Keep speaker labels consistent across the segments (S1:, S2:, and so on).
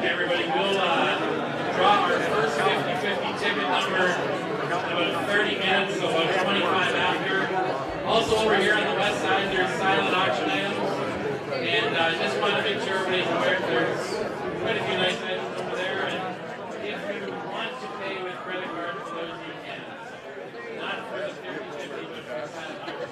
S1: Everybody, we'll draw our first 50-50 ticket number in about 30 minutes, so about 25 after. Also over here on the west side, there's silent auction items. And I just want to make sure everybody's aware there's quite a few nice items over there. And if you want to pay with credit card for those, you can. Not for the 50-50, but for silent auction.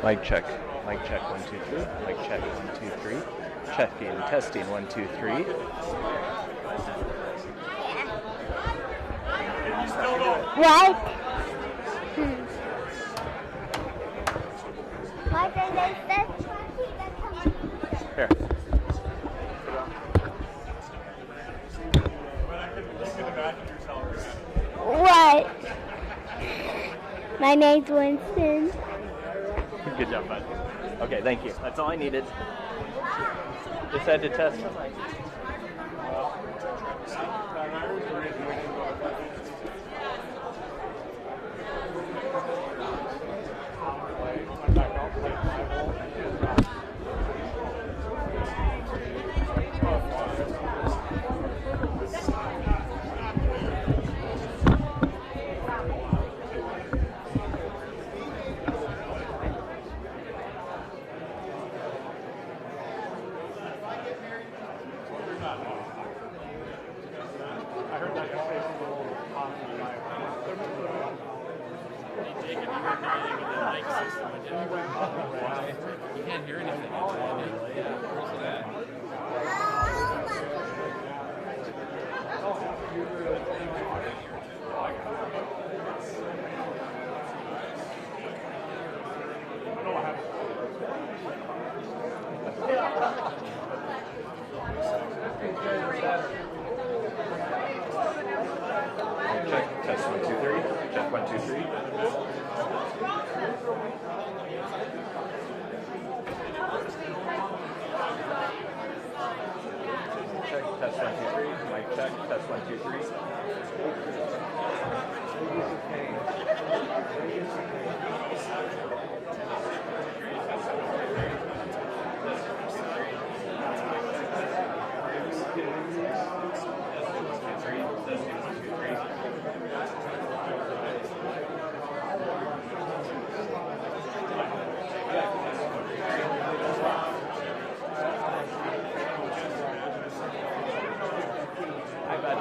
S2: Mic check, 1 2 3. Mic check 1 2 3. Checking, testing 1 2 3.
S3: What? What did they say?
S2: Here.
S3: What? My name's Winston.
S2: Good job, bud. Okay, thank you. That's all I needed. Just had to test.
S1: You can't hear anything. Where's that?
S2: 2, 3. Check, test 1, 2, 3. Mic check, test 1, 2, 3. Hi, bud.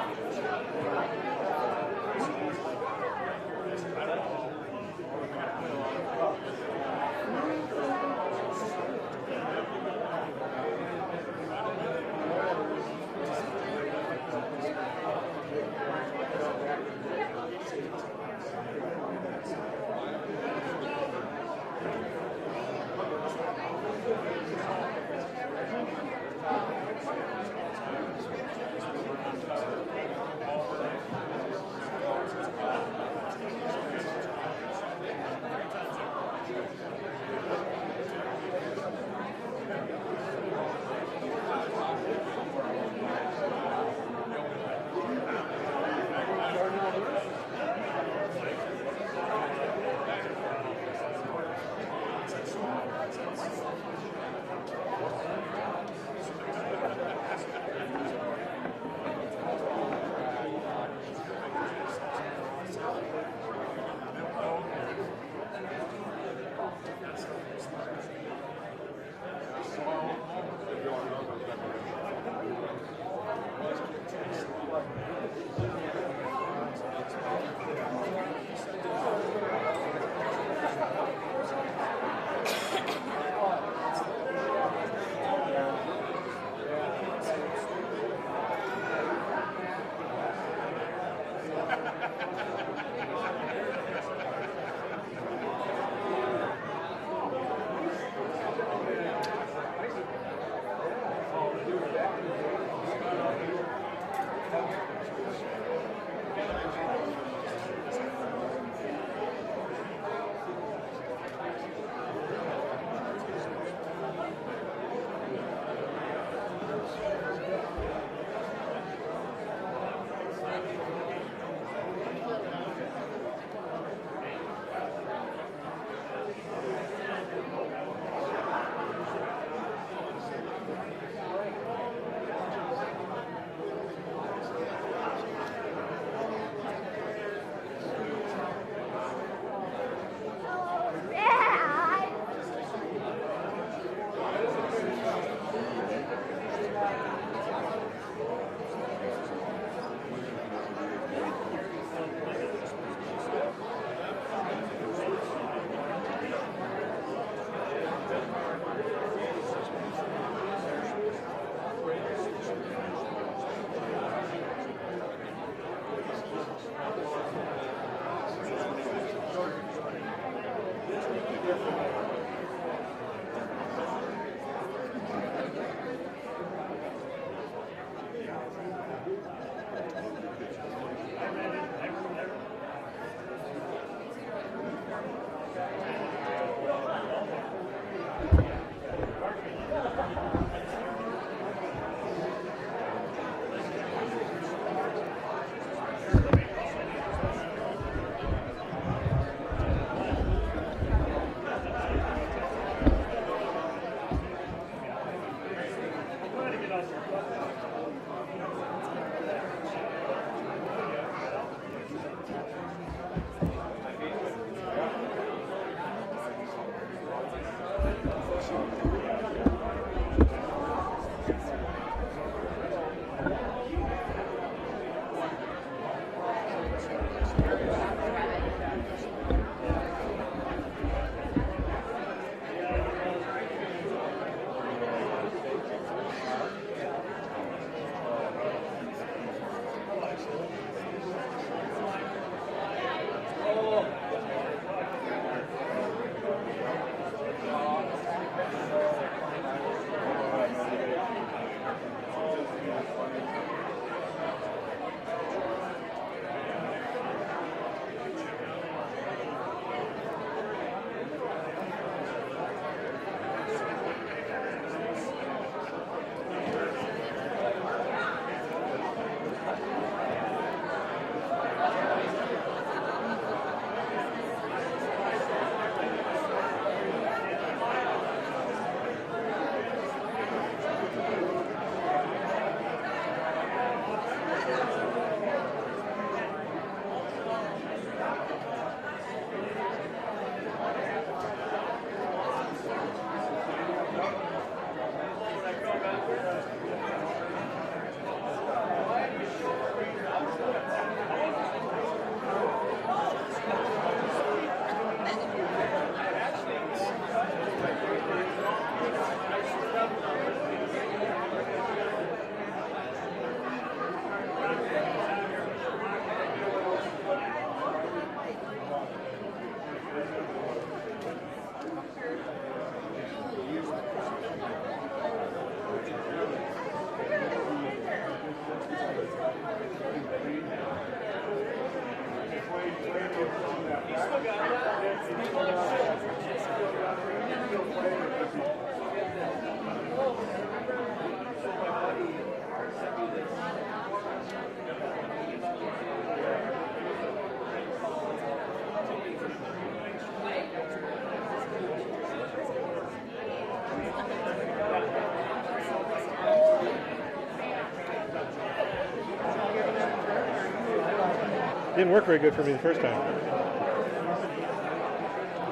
S4: Didn't work very good for me the first time.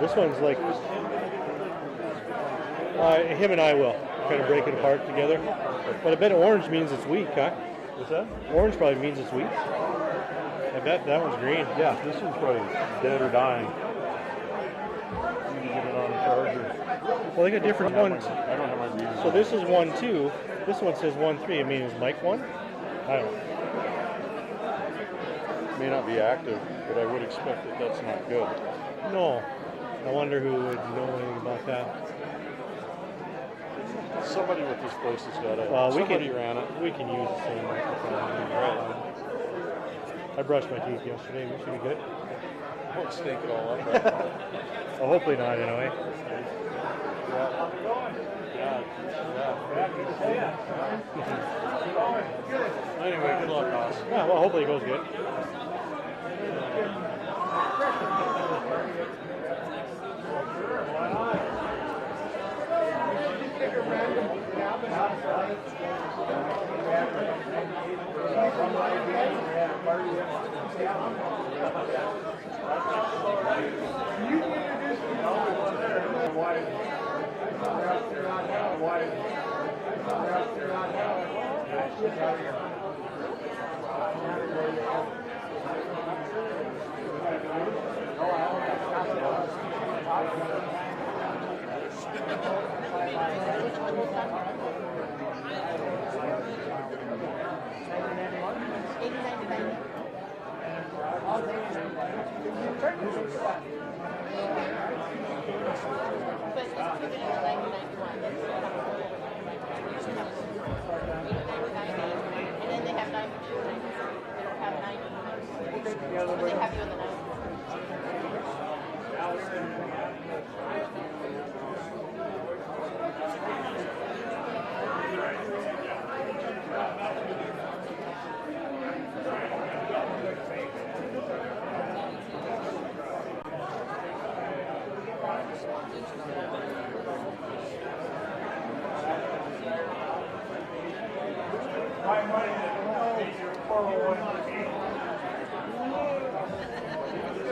S4: This one's like, him and I will kind of break it apart together. But I bet orange means it's weak, huh?
S5: What's that?
S4: Orange probably means it's weak. I bet that one's green.
S5: Yeah, this one's probably dead or dying. You can get it on a charger.
S4: Well, they got different ones.
S5: I don't have my readers.
S4: So this is 1-2. This one says 1-3. I mean, is Mike 1? I don't know.
S5: May not be active, but I would expect that that's not good.
S4: No. I wonder who would know anything about that.
S5: Somebody with this place has got it.
S4: Somebody
S5: ran it.
S4: We can use the same microphone. Right. I brushed my teeth yesterday. We should be good.
S5: Won't stink it all up. Right?
S4: Well, hopefully not, anyway.
S5: Anyway, good luck, Ross.
S4: Yeah, well, hopefully it goes good.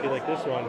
S4: See, like this one.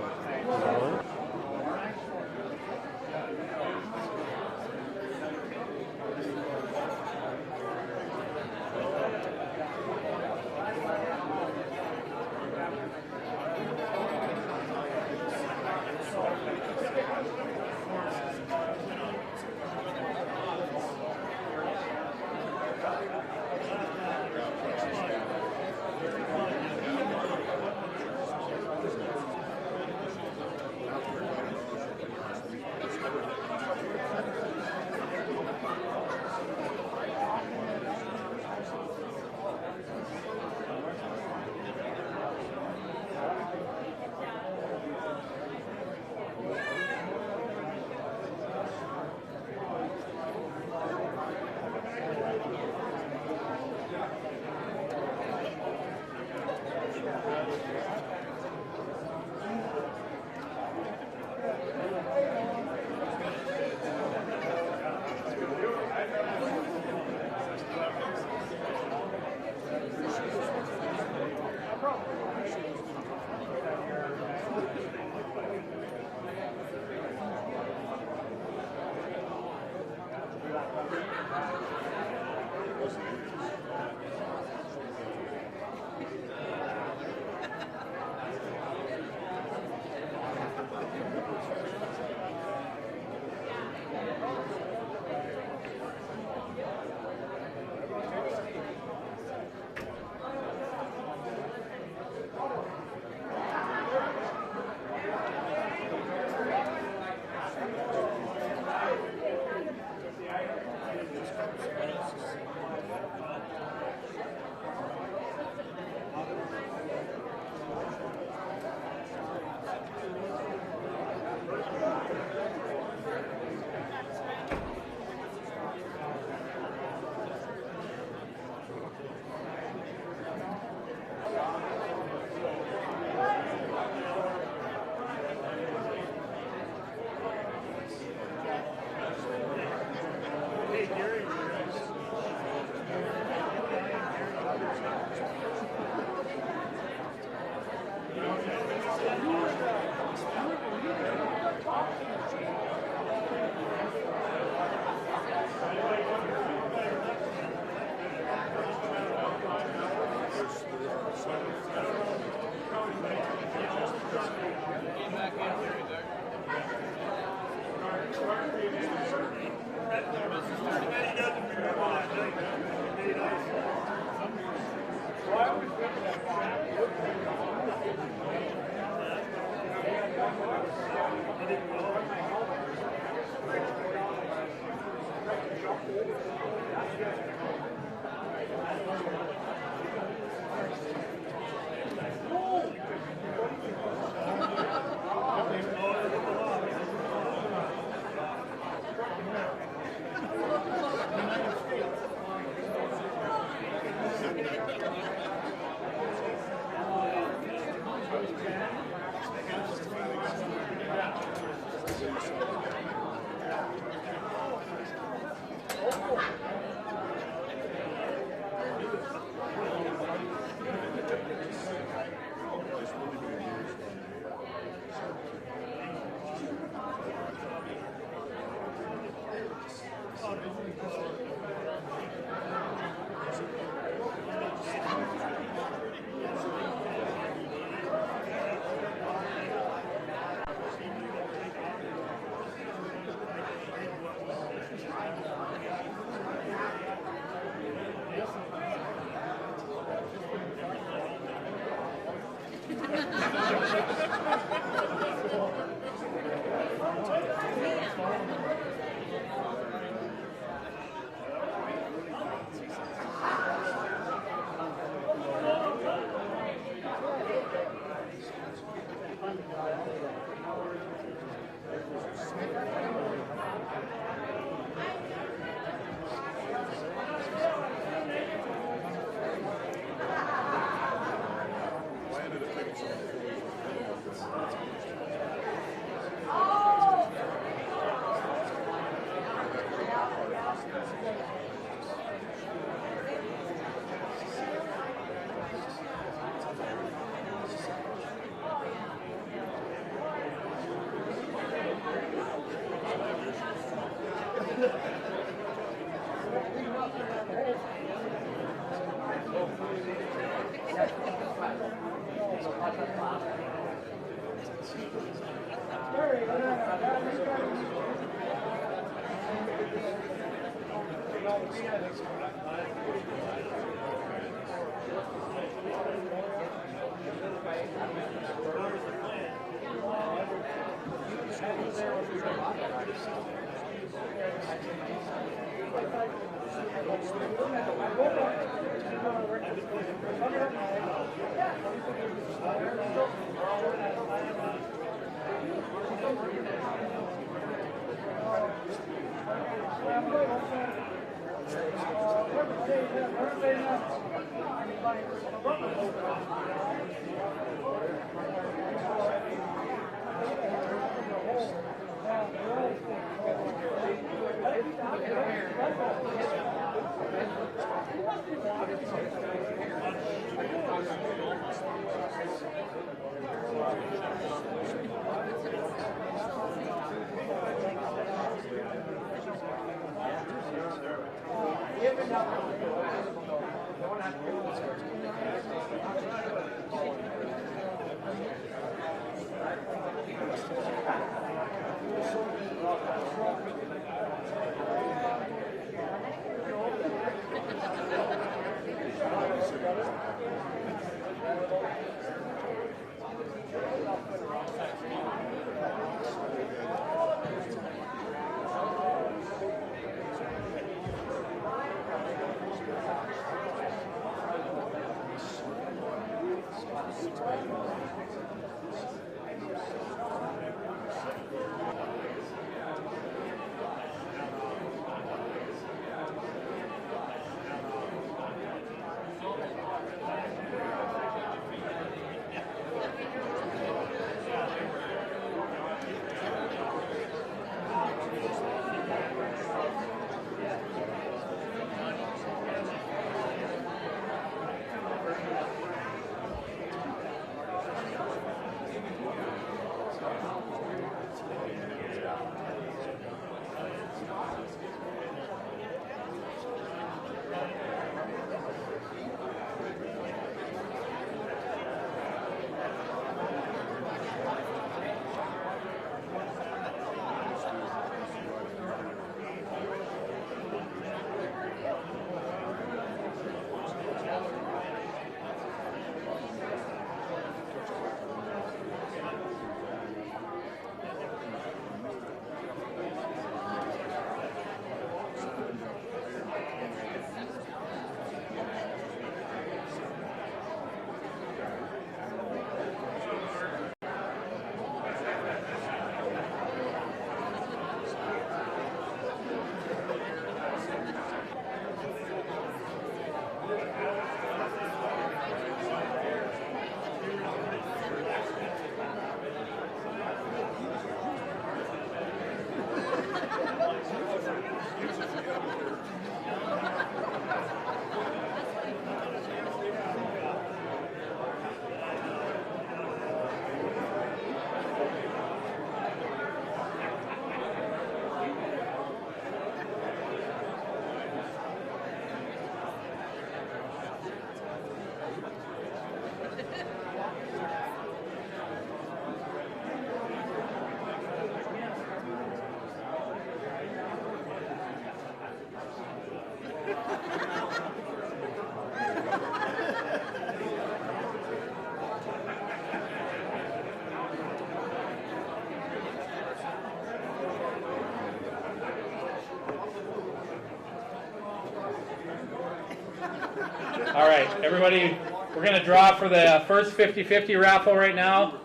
S1: All right, everybody, we're going to draw for the first 50-50 raffle right now.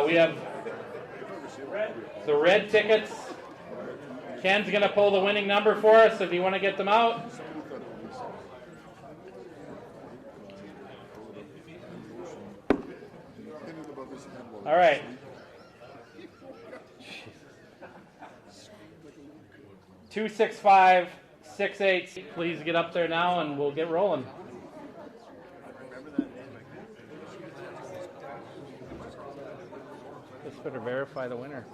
S1: We have the red tickets. Ken's going to pull the winning number for us if you want to get them out. All right. 26568. Please get up there now and we'll get rolling. Just better verify the winner.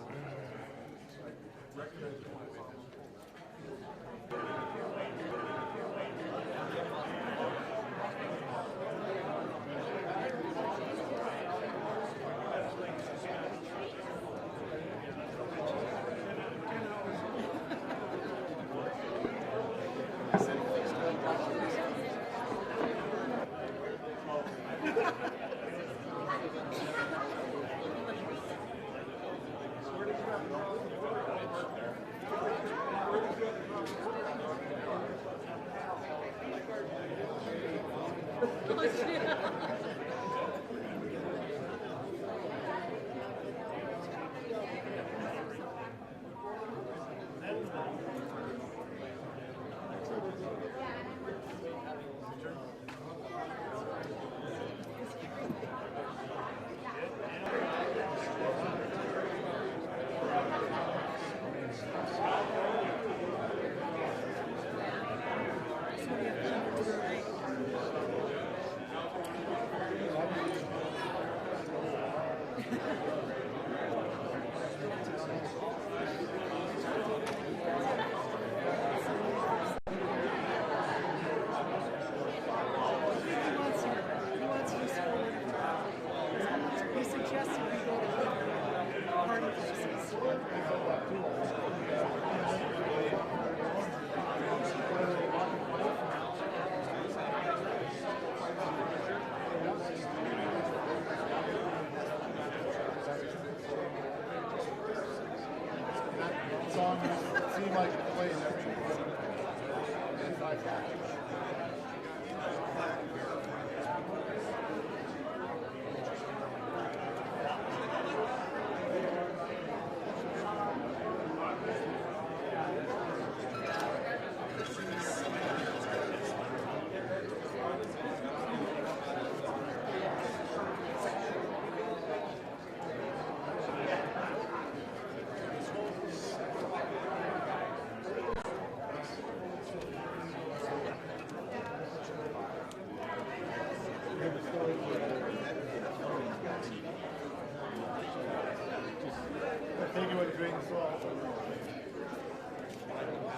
S4: Thank you for doing so often.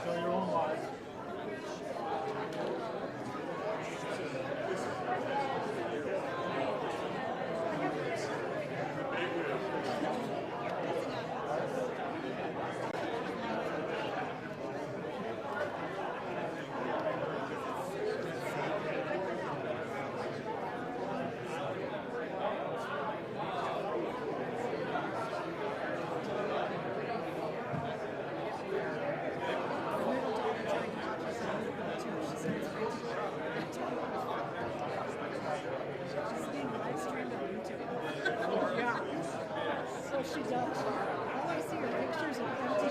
S4: Show your own life.
S6: She does. All I see are pictures of empty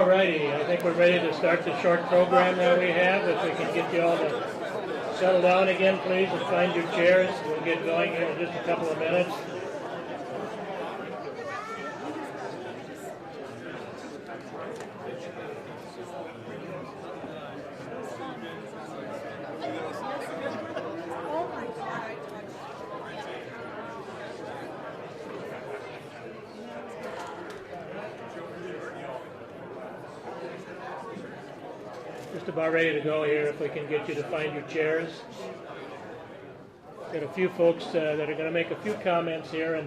S4: All righty, I think we're ready to start the short program that we have. If we can get you all to settle down again, please, and find your chairs. We'll get going here in just a couple of minutes. Just about ready to go here if we can get you to find your chairs. Got a few folks that are going to make a few comments here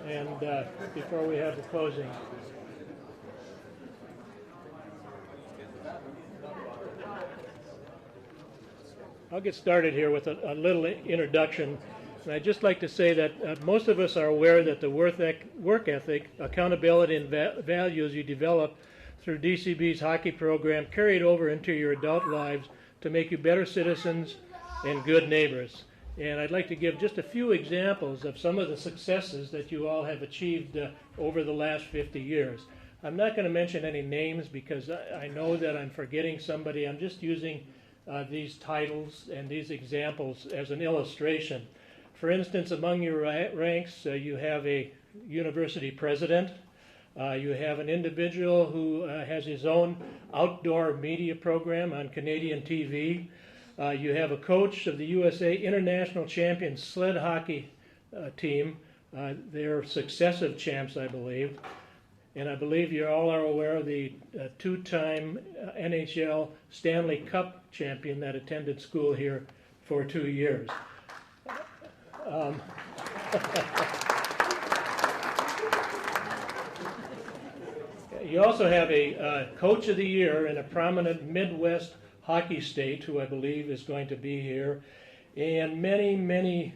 S4: and before we have the closing. I'll get started here with a little introduction. And I'd just like to say that most of us are aware that the work ethic, accountability, and values you develop through DCB's hockey program carried over into your adult lives to make you better citizens and good neighbors. And I'd like to give just a few examples of some of the successes that you all have achieved over the last 50 years. I'm not going to mention any names because I know that I'm forgetting somebody. I'm just using these titles and these examples as an illustration. For instance, among your ranks, you have a university president. You have an individual who has his own outdoor media program on Canadian TV. You have a coach of the USA International Champion sled hockey team. They're successive champs, I believe. And I believe you all are aware of the two-time NHL Stanley Cup champion that attended school here for 2 years. You also have a Coach of the Year in a prominent Midwest hockey state who I believe is going to be here, and many, many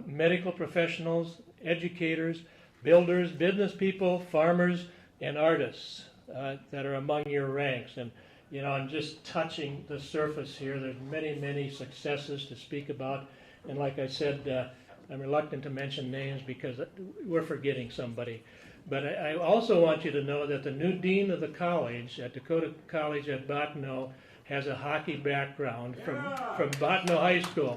S4: medical professionals, educators, builders, business people, farmers, and artists that are among your ranks. And you know, I'm just touching the surface here. There's many, many successes to speak about, and like I said, I'm reluctant to mention names because we're forgetting somebody. But I also want you to know that the new dean of the college at Dakota College at Bottineau has a hockey background from Bottineau High School.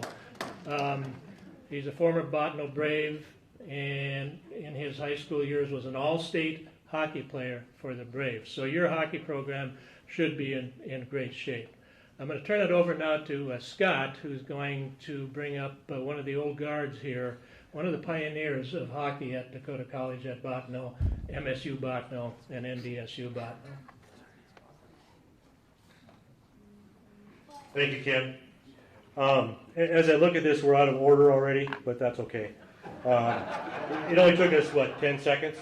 S4: He's a former Bottineau Brave, and in his high school years was an all-state hockey player for the Braves. So your hockey program should be in great shape. I'm going to turn it over now to Scott, who's going to bring up one of the old guards here, one of the pioneers of hockey at Dakota College at Bottineau, MSU Bottineau, and NDSU Bottineau.
S5: Thank you, Ken. As I look at this, we're out of order already, but that's okay. It only took us, 10 seconds?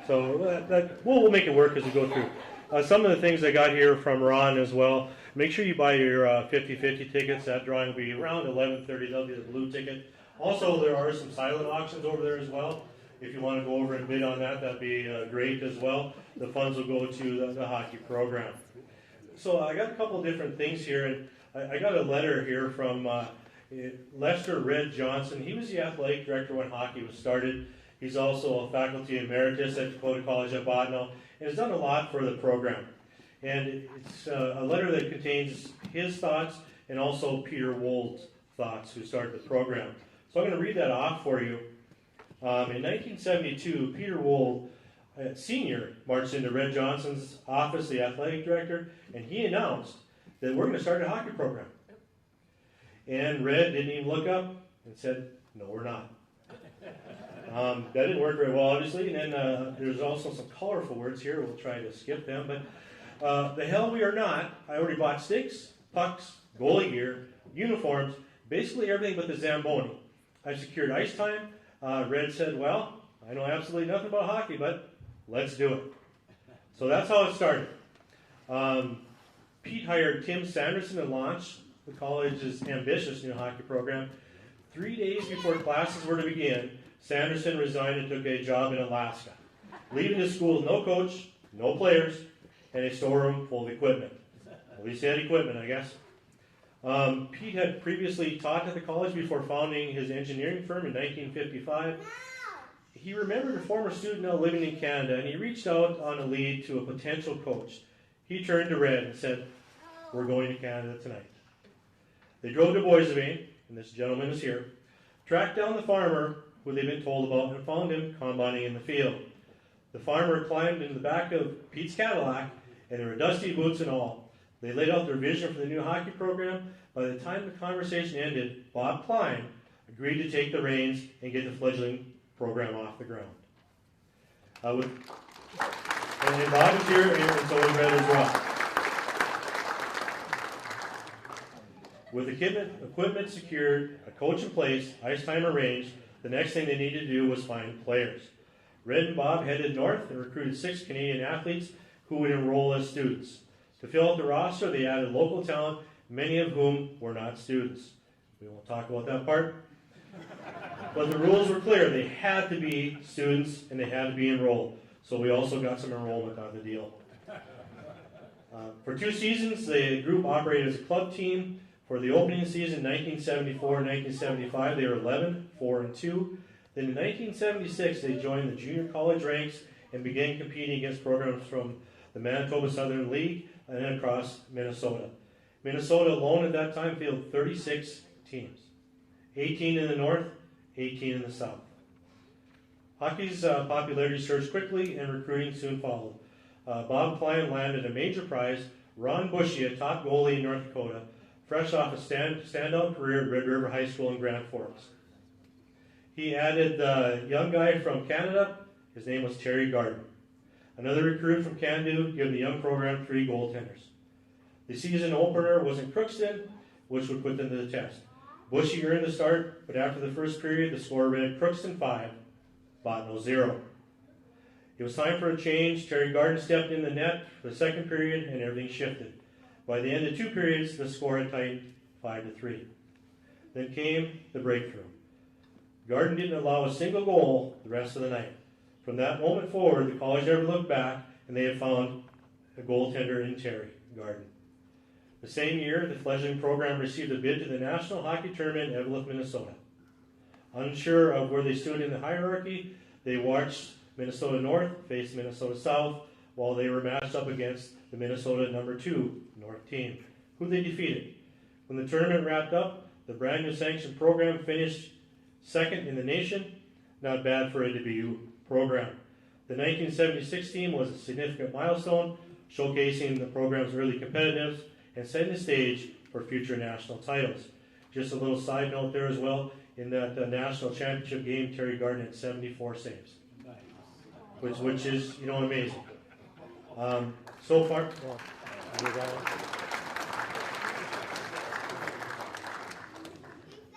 S5: So we'll make it work as we go through. Some of the things I got here from Ron as well. Make sure you buy your 50-50 tickets. That drawing will be around 11:30. That'll be the blue ticket. Also, there are some silent auctions over there as well. If you want to go over and bid on that, that'd be great as well. The funds will go to the hockey program. So I got a couple of different things here, and I got a letter here from Lester Red Johnson. He was the athletic director when hockey was started. He's also a faculty emeritus at Dakota College at Bottineau, and has done a lot for the program. And it's a letter that contains his thoughts and also Peter Wold's thoughts, who started the program. So I'm going to read that off for you. In 1972, Peter Wold, Sr., marched into Red Johnson's office, the athletic director, and he announced that we're going to start a hockey program. And Red didn't even look up and said, no, we're not. That didn't work very well, obviously. And then there's also some colorful words here. We'll try to skip them. But the hell we are not. I already bought sticks, pucks, goalie gear, uniforms, basically everything but the Zamboni. I secured ice time. Red said, well, I know absolutely nothing about hockey, but let's do it. So that's how it started. Pete hired Tim Sanderson to launch the college's ambitious new hockey program. 3 days before classes were to begin, Sanderson resigned and took a job in Alaska, leaving the school with no coach, no players, and a storeroom full of equipment. At least he had equipment, I guess. Pete had previously taught at the college before founding his engineering firm in 1955. He remembered a former student now living in Canada, and he reached out on a lead to a potential coach. he turned to Red and said, "We're going to Canada tonight." They drove to Boissevain, and this gentleman is here, tracked down the farmer who they'd been told about and found him combining in the field. The farmer climbed into the back of Pete's Cadillac, and there were dusty boots and all. They laid out their vision for the new hockey program. By the time the conversation ended, Bob Klein agreed to take the reins and get the fledgling program off the ground. And Bob is here, and so is Red as well. With equipment secured, a coach in place, ice time arranged, the next thing they needed to do was find players. Red and Bob headed north and recruited 6 Canadian athletes who would enroll as students. To fill out the roster, they added local talent, many of whom were not students. We won't talk about that part. But the rules were clear. They had to be students and they had to be enrolled. So we also got some enrollment on the deal. For 2 seasons, the group operated as a club team. For the opening season, 1974-1975, they were 11-4-2. Then in 1976, they joined the junior college ranks and began competing against programs from the Manitoba Southern League and then across Minnesota. Minnesota alone at that time fielded 36 teams, 18 in the north, 18 in the south. Hockey's popularity surged quickly and recruiting soon followed. Bob Klein landed a major prize. Ron Bushy, a top goalie in North Dakota, fresh off a standout career at Red River High School in Grand Forks. He added the young guy from Canada. His name was Terry Garden. Another recruit from Canada gave the young program 3 goaltenders. The season opener was in Crookston, which would put them to the test. Bushy earned the start, but after the first period, the score read Crookston 5, Botno 0. It was time for a change. Terry Garden stepped in the net for the second period, and everything shifted. By the end of 2 periods, the score had tightened 5-3. Then came the breakthrough. Garden didn't allow a single goal the rest of the night. From that moment forward, the college never looked back, and they had found a goaltender in Terry Garden. The same year, the fledgling program received a bid to the National Hockey Tournament in Eveleth, Minnesota. Unsure of where they stood in the hierarchy, they watched Minnesota North face Minnesota South while they were matched up against the Minnesota number 2 North team, who they defeated. When the tournament wrapped up, the brand new sanctioned program finished second in the nation. Not bad for a debut program. The 1976 team was a significant milestone, showcasing the program's early competitiveness and setting the stage for future national titles. Just a little side note there as well, in that national championship game, Terry Garden had 74 saves, which is, amazing. So far,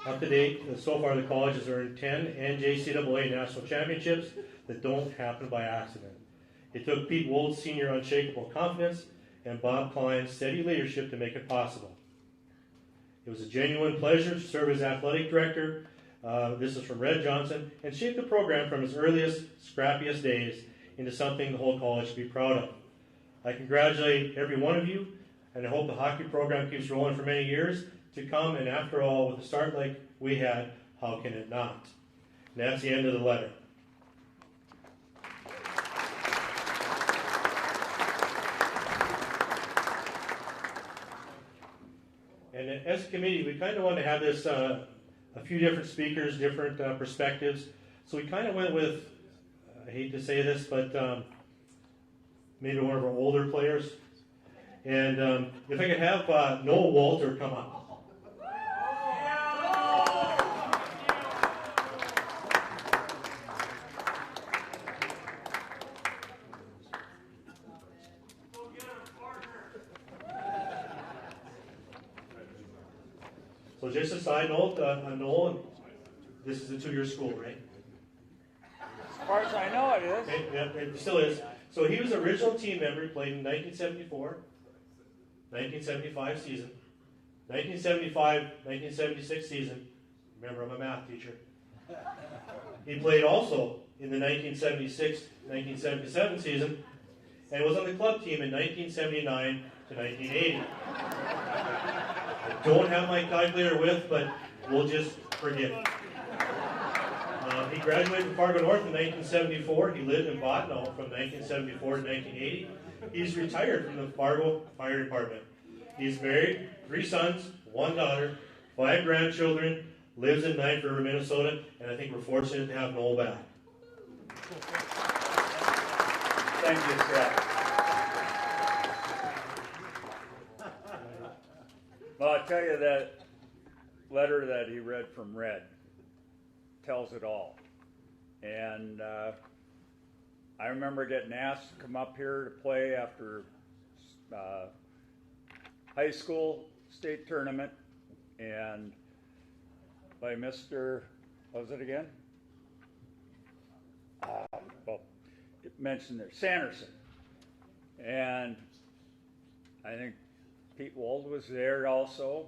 S5: up to date, so far the college has earned 10 NJCAA national championships that don't happen by accident. It took Pete Wold's senior unshakable confidence and Bob Klein's steady leadership to make it possible. It was a genuine pleasure to serve as athletic director. This is from Red Johnson, and shape the program from its earliest, scrappiest days into something the whole college should be proud of. I congratulate every one of you, and I hope the hockey program keeps rolling for many years to come, and after all, with a start like we had, how can it not? And that's the end of the letter. And as a committee, we kind of wanted to have this, a few different speakers, different perspectives. So we kind of went with, I hate to say this, but maybe one of our older players. And if I could have Noah Walter come up. So just a side note, Noel, this is a 2-year school, right?
S7: As far as I know, it is.
S5: Okay, yeah, it still is. So he was an original team member. He played in 1974, 1975 season, 1975, 1976 season. Remember, I'm a math teacher. He played also in the 1976-1977 season and was on the club team in 1979 to 1980. I don't have my calculator with, but we'll just forget it. He graduated from Fargo North in 1974. He lived in Botno from 1974 to 1980. He's retired from the Fargo Fire Department. He's married, 3 sons, 1 daughter, 5 grandchildren, lives in Knife River, Minnesota, and I think we're fortunate to have Noel back.
S7: Thank you, Seth. Well, I'll tell you that letter that he read from Red tells it all. And I remember getting asked to come up here to play after high school state tournament, and by Mr. What was it again? Well, it mentioned there, Sanderson. And I think Pete Wold was there also,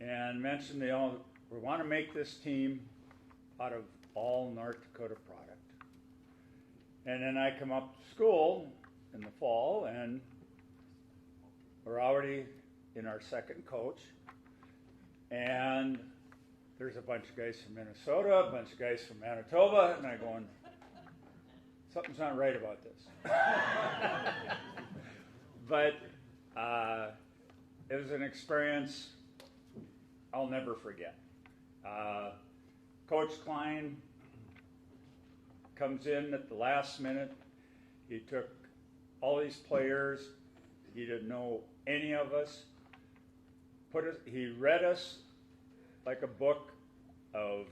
S7: and mentioned, we want to make this team out of all North Dakota product. And then I come up to school in the fall, and we're already in our second coach, and there's a bunch of guys from Minnesota, a bunch of guys from Manitoba, and I'm going, something's not right about this. But it was an experience I'll never forget. Coach Klein comes in at the last minute. He took all these players. He didn't know any of us. He read us like a book of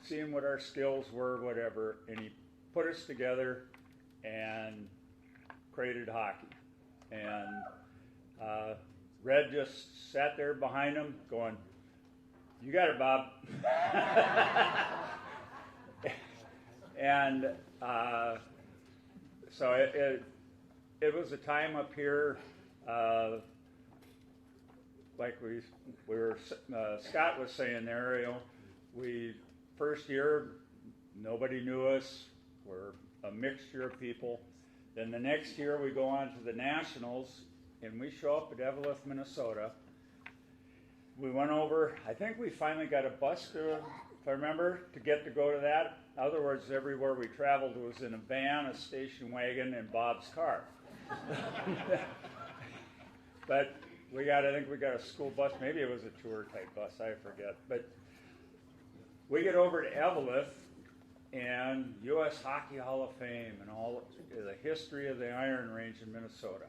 S7: seeing what our skills were, whatever, and he put us together and created hockey. And Red just sat there behind him going, "You got it, Bob." And so it was a time up here, like we were, Scott was saying there, first year, nobody knew us. We're a mixture of people. Then the next year we go on to the Nationals, and we show up at Evelyn, Minnesota. We went over, I think we finally got a bus if I remember, to get to go to that. In other words, everywhere we traveled was in a van, a station wagon, and Bob's car. But I think we got a school bus, maybe it was a tour type bus, I forget. But we get over to Evelyn, and U.S. Hockey Hall of Fame and all the history of the Iron Range in Minnesota.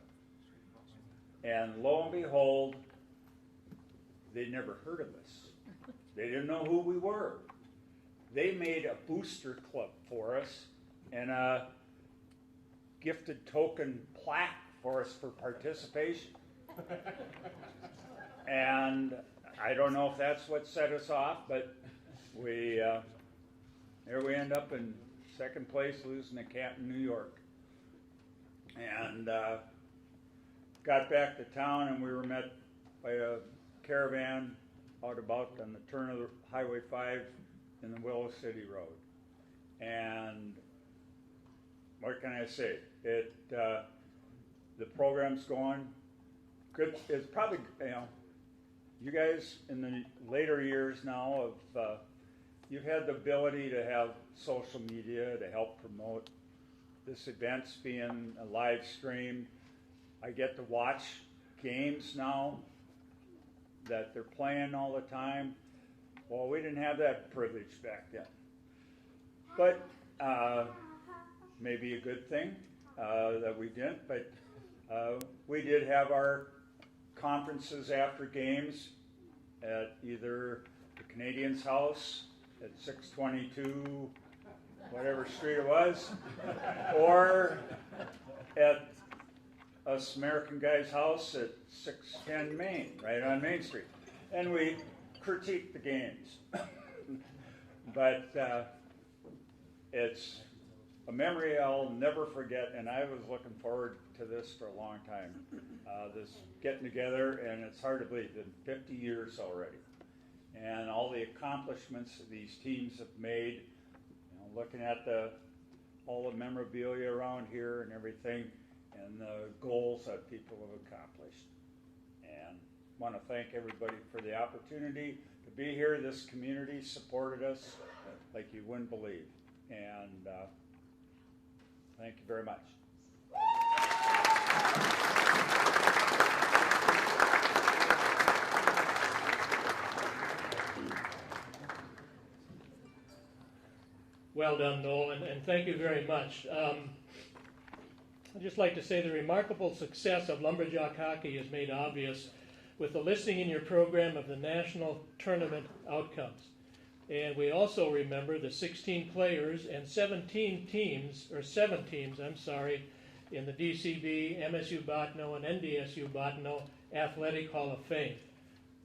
S7: And lo and behold, they'd never heard of us. They didn't know who we were. They made a booster club for us and a gifted token plaque for us for participation. And I don't know if that's what set us off, but there we end up in second place, losing to Canton, New York. And got back to town, and we were met by a caravan out about on the turn of the Highway 5 in the Willow City Road. And what can I say? The program's going good. It's probably, you guys in the later years now you've had the ability to have social media to help promote this event's being a live stream. I get to watch games now that they're playing all the time. Well, we didn't have that privilege back then. But maybe a good thing that we didn't. But we did have our conferences after games at either the Canadians' house at 622, whatever street it was, or at us American guy's house at 610 Main, right on Main Street. And we critiqued the games. But it's a memory I'll never forget, and I was looking forward to this for a long time. This getting together, and it's hard to believe, it's been 50 years already. And all the accomplishments that these teams have made, looking at all the memorabilia around here and everything, and the goals that people have accomplished. And I want to thank everybody for the opportunity to be here. This community supported us like you wouldn't believe. And thank you very much.
S4: Well done, Noel, and thank you very much. I'd just like to say the remarkable success of lumberjack hockey is made obvious with the listing in your program of the national tournament outcomes. And we also remember the 16 players and 7 teams, in the DCB, MSU Bottineau, and NDSU Bottineau Athletic Hall of Fame.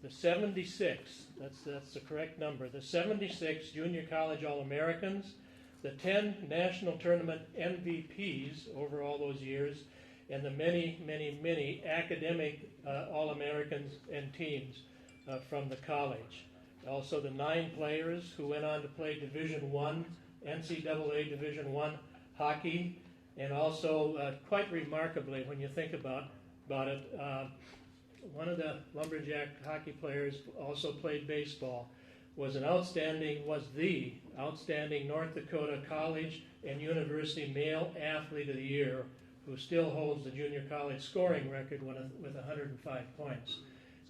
S4: The 76, that's the correct number, the 76 junior college All-Americans, the 10 national tournament MVPs over all those years, and the many, many, many academic All-Americans and teams from the college. Also the 9 players who went on to play Division I, NCAA Division I hockey, and also quite remarkably, when you think about it, one of the lumberjack hockey players also played baseball, was the outstanding North Dakota College and University Male Athlete of the Year, who still holds the junior college scoring record with 105 points.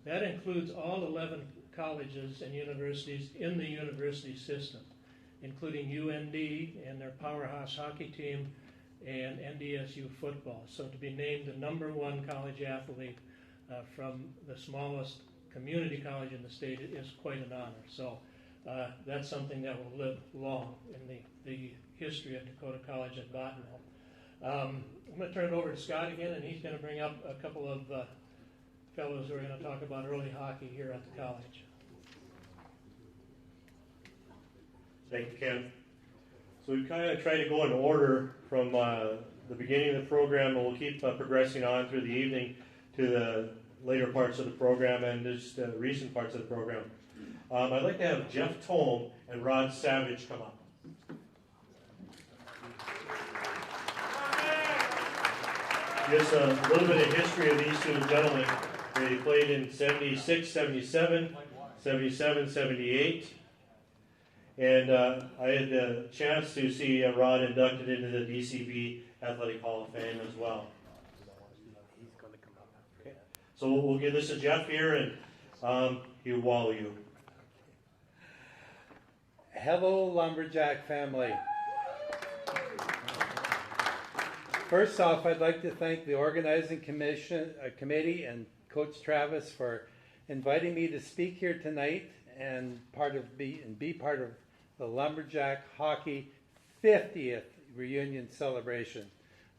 S4: That includes all 11 colleges and universities in the university system, including UND and their powerhouse hockey team and NDSU football. So to be named the #1 college athlete from the smallest community college in the state is quite an honor. So that's something that will live long in the history of Dakota College at Bottineau. I'm going to turn it over to Scott again, and he's going to bring up a couple of fellows who are going to talk about early hockey here at the college.
S5: Thank you, Ken. So we kind of try to go in order from the beginning of the program, and we'll keep progressing on through the evening to the later parts of the program and just recent parts of the program. I'd like to have Jeff Tome and Rod Savage come up. Just a little bit of history of these two gentlemen. They played in 76, 77, 77, 78. And I had the chance to see Rod inducted into the DCB Athletic Hall of Fame as well. Okay. So we'll give this to Jeff here, and he'll wallow you.
S8: Hello, Lumberjack family. First off, I'd like to thank the organizing committee and Coach Travis for inviting me to speak here tonight and be part of the Lumberjack Hockey 50th reunion celebration.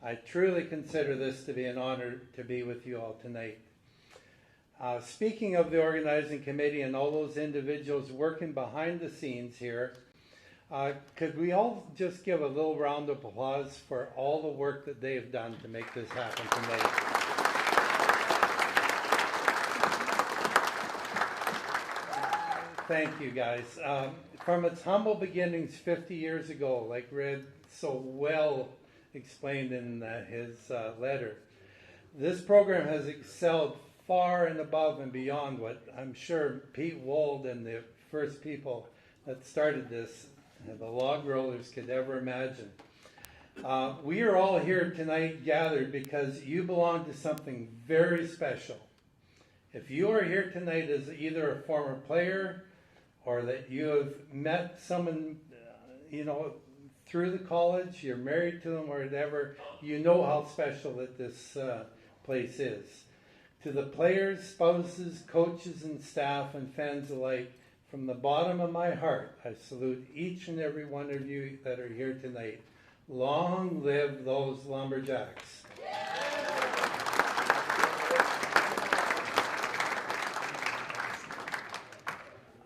S8: I truly consider this to be an honor to be with you all tonight. Speaking of the organizing committee and all those individuals working behind the scenes here, could we all just give a little round of applause for all the work that they have done to make this happen tonight? Thank you, guys. From its humble beginnings 50 years ago, like Red so well explained in his letter, this program has excelled far and above and beyond what I'm sure Pete Wold and the first people that started this, the log rollers, could ever imagine. We are all here tonight gathered because you belong to something very special. If you are here tonight as either a former player or that you have met someone, through the college, you're married to them or whatever, you know how special that this place is. To the players, spouses, coaches, and staff and fans alike, from the bottom of my heart, I salute each and every one of you that are here tonight. Long live those Lumberjacks.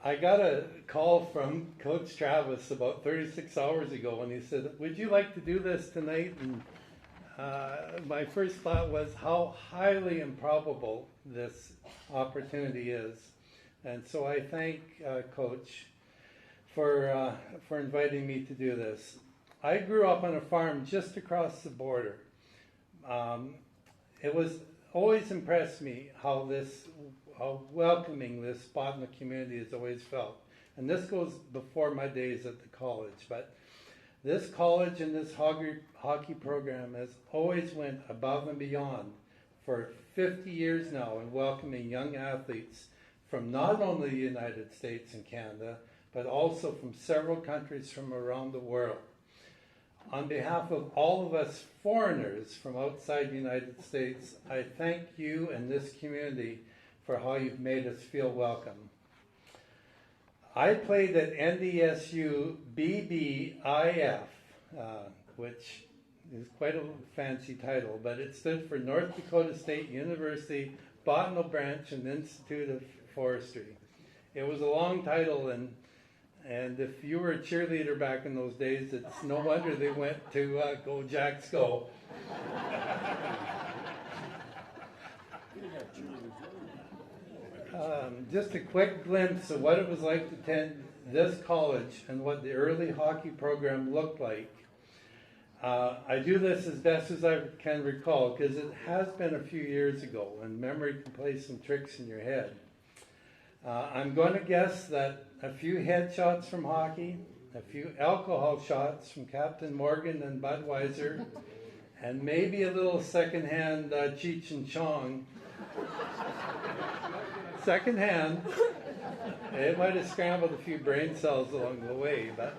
S8: I got a call from Coach Travis about 36 hours ago, and he said, "Would you like to do this tonight?" And my first thought was how highly improbable this opportunity is. And so I thank Coach for inviting me to do this. I grew up on a farm just across the border. It was always impressed me how welcoming this Bottineau community has always felt. And this goes before my days at the college. But this college and this hockey program has always went above and beyond for 50 years now in welcoming young athletes from not only the United States and Canada, but also from several countries from around the world. On behalf of all of us foreigners from outside the United States, I thank you and this community for how you've made us feel welcome. I played at NDSU BBIF, which is quite a fancy title, but it stood for North Dakota State University Botanical Branch and Institute of Forestry. It was a long title, and if you were a cheerleader back in those days, it's no wonder they went to Go Jacks Go. Just a quick glimpse of what it was like to attend this college and what the early hockey program looked like. I do this as best as I can recall because it has been a few years ago and memory can play some tricks in your head. I'm going to guess that a few headshots from hockey, a few alcohol shots from Captain Morgan and Budweiser, and maybe a little secondhand Cheech and Chong. Secondhand. It might have scrambled a few brain cells along the way, but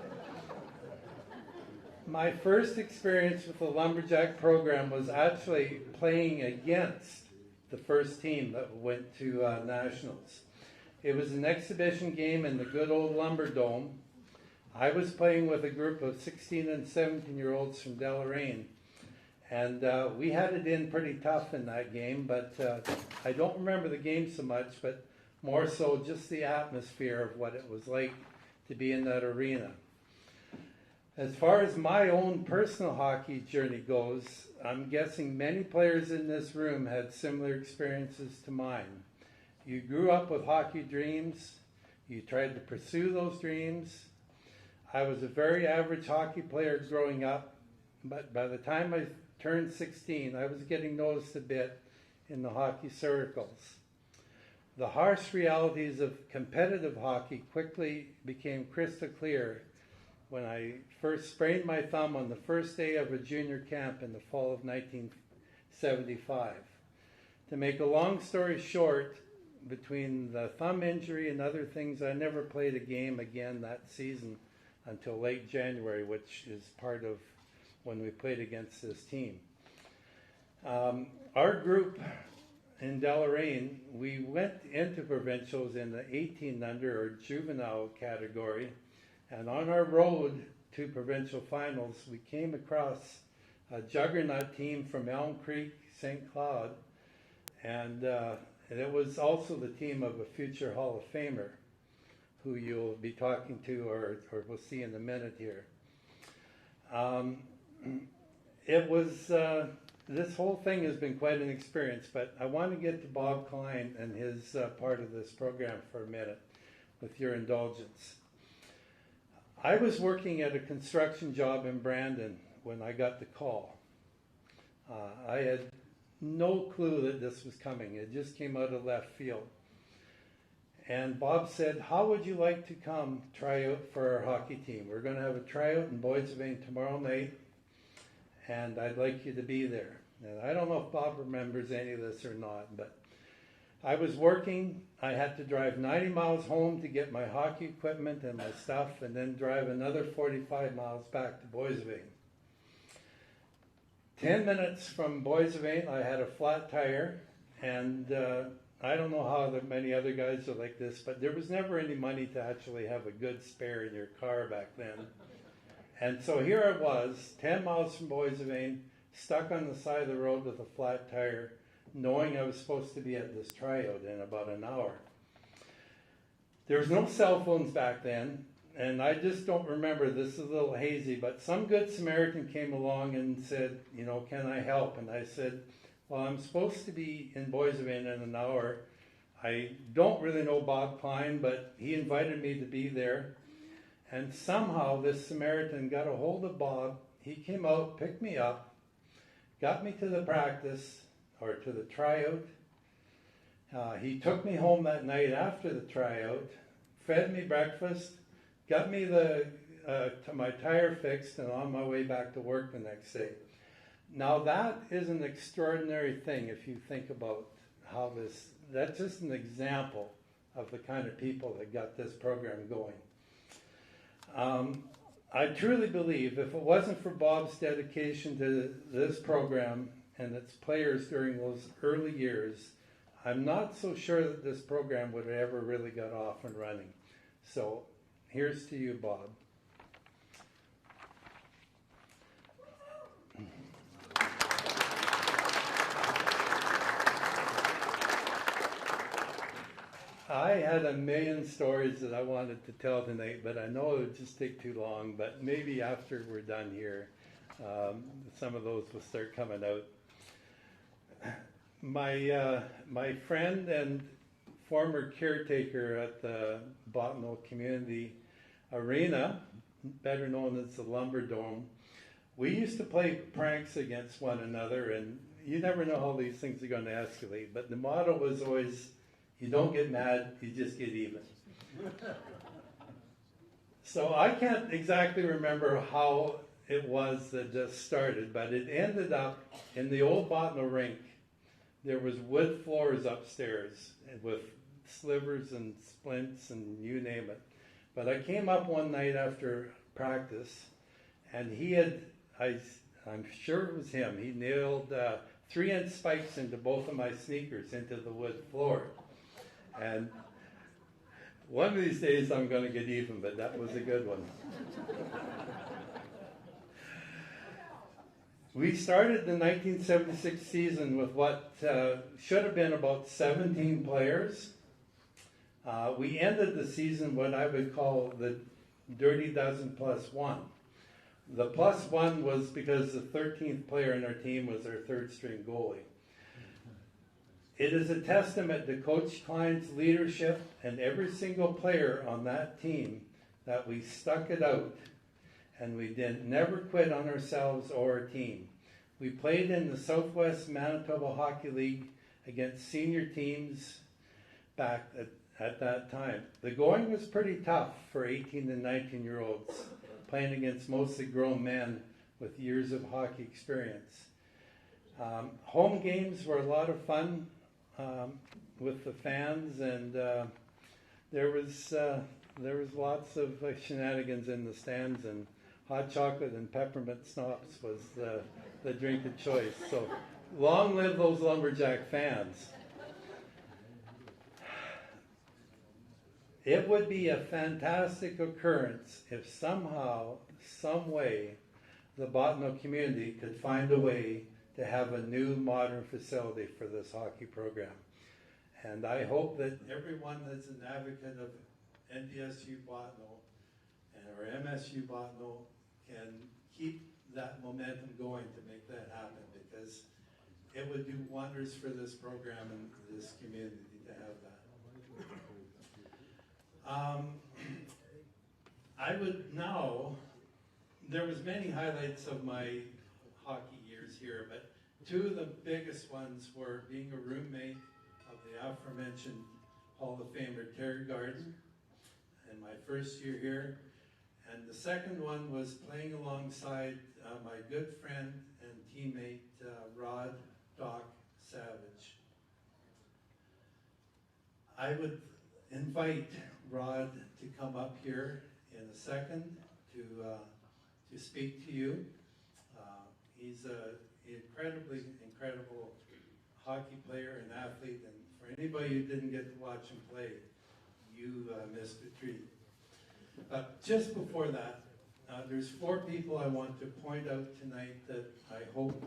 S8: my first experience with the Lumberjack program was actually playing against the first team that went to Nationals. It was an exhibition game in the good old Lumber Dome. I was playing with a group of 16 and 17-year-olds from Deloraine, and we had it in pretty tough in that game, but I don't remember the game so much, but more so just the atmosphere of what it was like to be in that arena. As far as my own personal hockey journey goes, I'm guessing many players in this room had similar experiences to mine. You grew up with hockey dreams. You tried to pursue those dreams. I was a very average hockey player growing up, but by the time I turned 16, I was getting noticed a bit in the hockey circles. The harsh realities of competitive hockey quickly became crystal clear when I first sprained my thumb on the first day of a junior camp in the fall of 1975. To make a long story short, between the thumb injury and other things, I never played a game again that season until late January, which is part of when we played against this team. Our group in Deloraine, we went into provincials in the 18 under or juvenile category, and on our road to provincial finals, we came across a juggernaut team from Elm Creek, St. Cloud, and it was also the team of a future Hall of Famer who you'll be talking to or we'll see in a minute here. This whole thing has been quite an experience, but I want to get to Bob Klein and his part of this program for a minute, with your indulgence. I was working at a construction job in Brandon when I got the call. I had no clue that this was coming. It just came out of left field. And Bob said, how would you like to come try out for our hockey team? We're going to have a tryout in Boissevain tomorrow night, and I'd like you to be there. And I don't know if Bob remembers any of this or not, but I was working. I had to drive 90 miles home to get my hockey equipment and my stuff, and then drive another 45 miles back to Boissevain. 10 minutes from Boissevain, I had a flat tire, and I don't know how many other guys are like this, but there was never any money to actually have a good spare in your car back then. And so here I was, 10 miles from Boissevain, stuck on the side of the road with a flat tire, knowing I was supposed to be at this tryout in about an hour. There was no cell phones back then, and I just don't remember, this is a little hazy, but some good Samaritan came along and said, you know, can I help? And I said, well, I'm supposed to be in Boissevain in an hour. I don't really know Bob Klein, but he invited me to be there. And somehow this Samaritan got a hold of Bob. He came out, picked me up, got me to the practice, or to the tryout. He took me home that night after the tryout, fed me breakfast, got me to my tire fixed, and on my way back to work the next day. Now that is an extraordinary thing if you think about how that's just an example of the kind of people that got this program going. I truly believe if it wasn't for Bob's dedication to this program and its players during those early years, I'm not so sure that this program would have ever really got off and running. So here's to you, Bob. I had a million stories that I wanted to tell tonight, but I know it would just take too long. But maybe after we're done here, some of those will start coming out. My friend and former caretaker at the Botano Community Arena, better known as the Lumber Dome, we used to play pranks against one another, and you never know how these things are going to escalate. But the motto was always, you don't get mad, you just get even. So I can't exactly remember how it was that this started, but it ended up in the old Botano rink. There was wood floors upstairs with slivers and splints and you name it. But I came up one night after practice, and he had, I'm sure it was him, he nailed 3-inch spikes into both of my sneakers into the wood floor. And one of these days I'm going to get even, but that was a good one. We started the 1976 season with what should have been about 17 players. We ended the season what I would call the Dirty Dozen plus one. The plus one was because the 13th player in our team was our third string goalie. It is a testament to Coach Klein's leadership and every single player on that team that we stuck it out and we never quit on ourselves or our team. We played in the Southwest Manitoba Hockey League against senior teams back at that time. The going was pretty tough for 18 and 19-year-olds, playing against mostly grown men with years of hockey experience. Home games were a lot of fun with the fans, and there was lots of shenanigans in the stands, and hot chocolate and peppermint schnapps was the drink of choice. So long live those Lumberjack fans. It would be a fantastic occurrence if somehow, some way, the Botano community could find a way to have a new modern facility for this hockey program. And I hope that everyone that's an advocate of NDSU Botano or MSU Botano can keep that momentum going to make that happen, because it would do wonders for this program and this community to have that. I would now, there was many highlights of my hockey years here, but two of the biggest ones were being a roommate of the aforementioned Hall of Famer Terry Garden in my first year here. And the second one was playing alongside my good friend and teammate Rod Doc Savage. I would invite Rod to come up here in a second to speak to you. He's an incredible hockey player and athlete, and for anybody who didn't get to watch him play, you missed a treat. But just before that, there's 4 people I want to point out tonight that I hope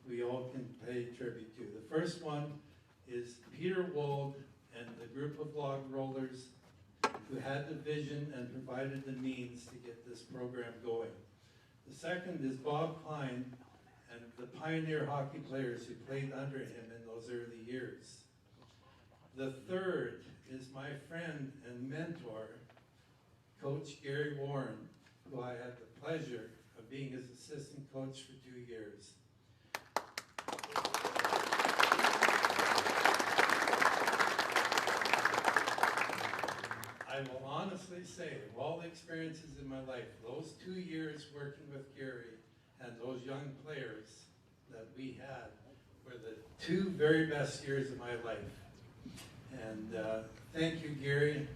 S8: we all can pay tribute to. The first one is Peter Wold and the group of log rollers who had the vision and provided the means to get this program going. The second is Bob Klein and the pioneer hockey players who played under him in those early years. The third is my friend and mentor, Coach Gary Warren, who I had the pleasure of being his assistant coach for 2 years. I will honestly say, of all the experiences in my life, those 2 years working with Gary and those young players that we had were the 2 very best years of my life. And thank you, Gary.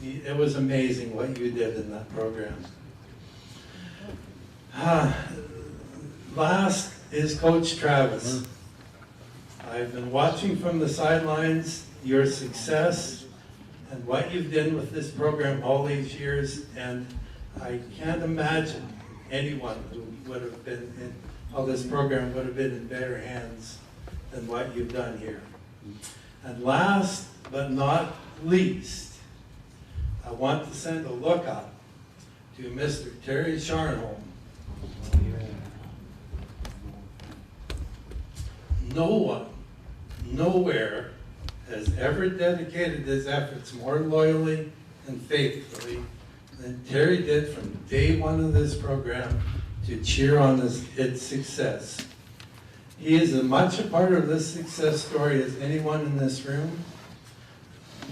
S8: It was amazing what you did in that program. Last is Coach Travis. I've been watching from the sidelines your success and what you've done with this program all these years, and I can't imagine anyone who would have been in, how this program would have been in better hands than what you've done here. And last but not least, I want to send a look up to Mr. Terry Sharnholm. No one, nowhere, has ever dedicated his efforts more loyally and faithfully than Terry did from day one of this program to cheer on its success. He is as much a part of this success story as anyone in this room.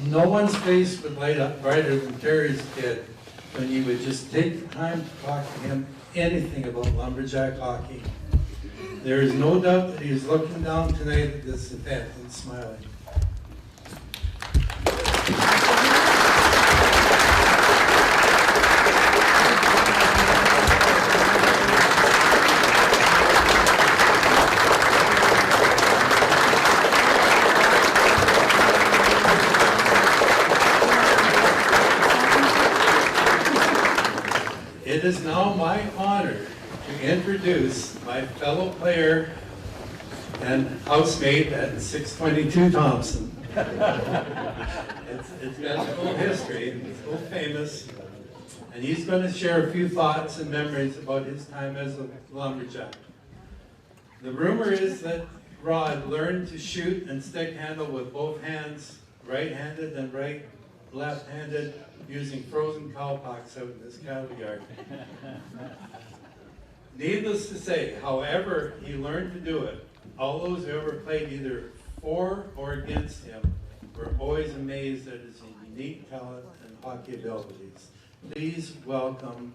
S8: No one's face would light up brighter than Terry's did when you would just take the time to talk to him anything about lumberjack hockey. There is no doubt that he is looking down tonight at this event and smiling. It is now my honor to introduce my fellow player and housemate at 622 Thompson. It's got a full history, it's full famous, and he's going to share a few thoughts and memories about his time as a lumberjack. The rumor is that Rod learned to shoot and stick handle with both hands, right-handed and left-handed, using frozen cowpocks out in his cattle yard. Needless to say, however he learned to do it, all those who ever played either for or against him were always amazed at his unique talent and hockey abilities. Please welcome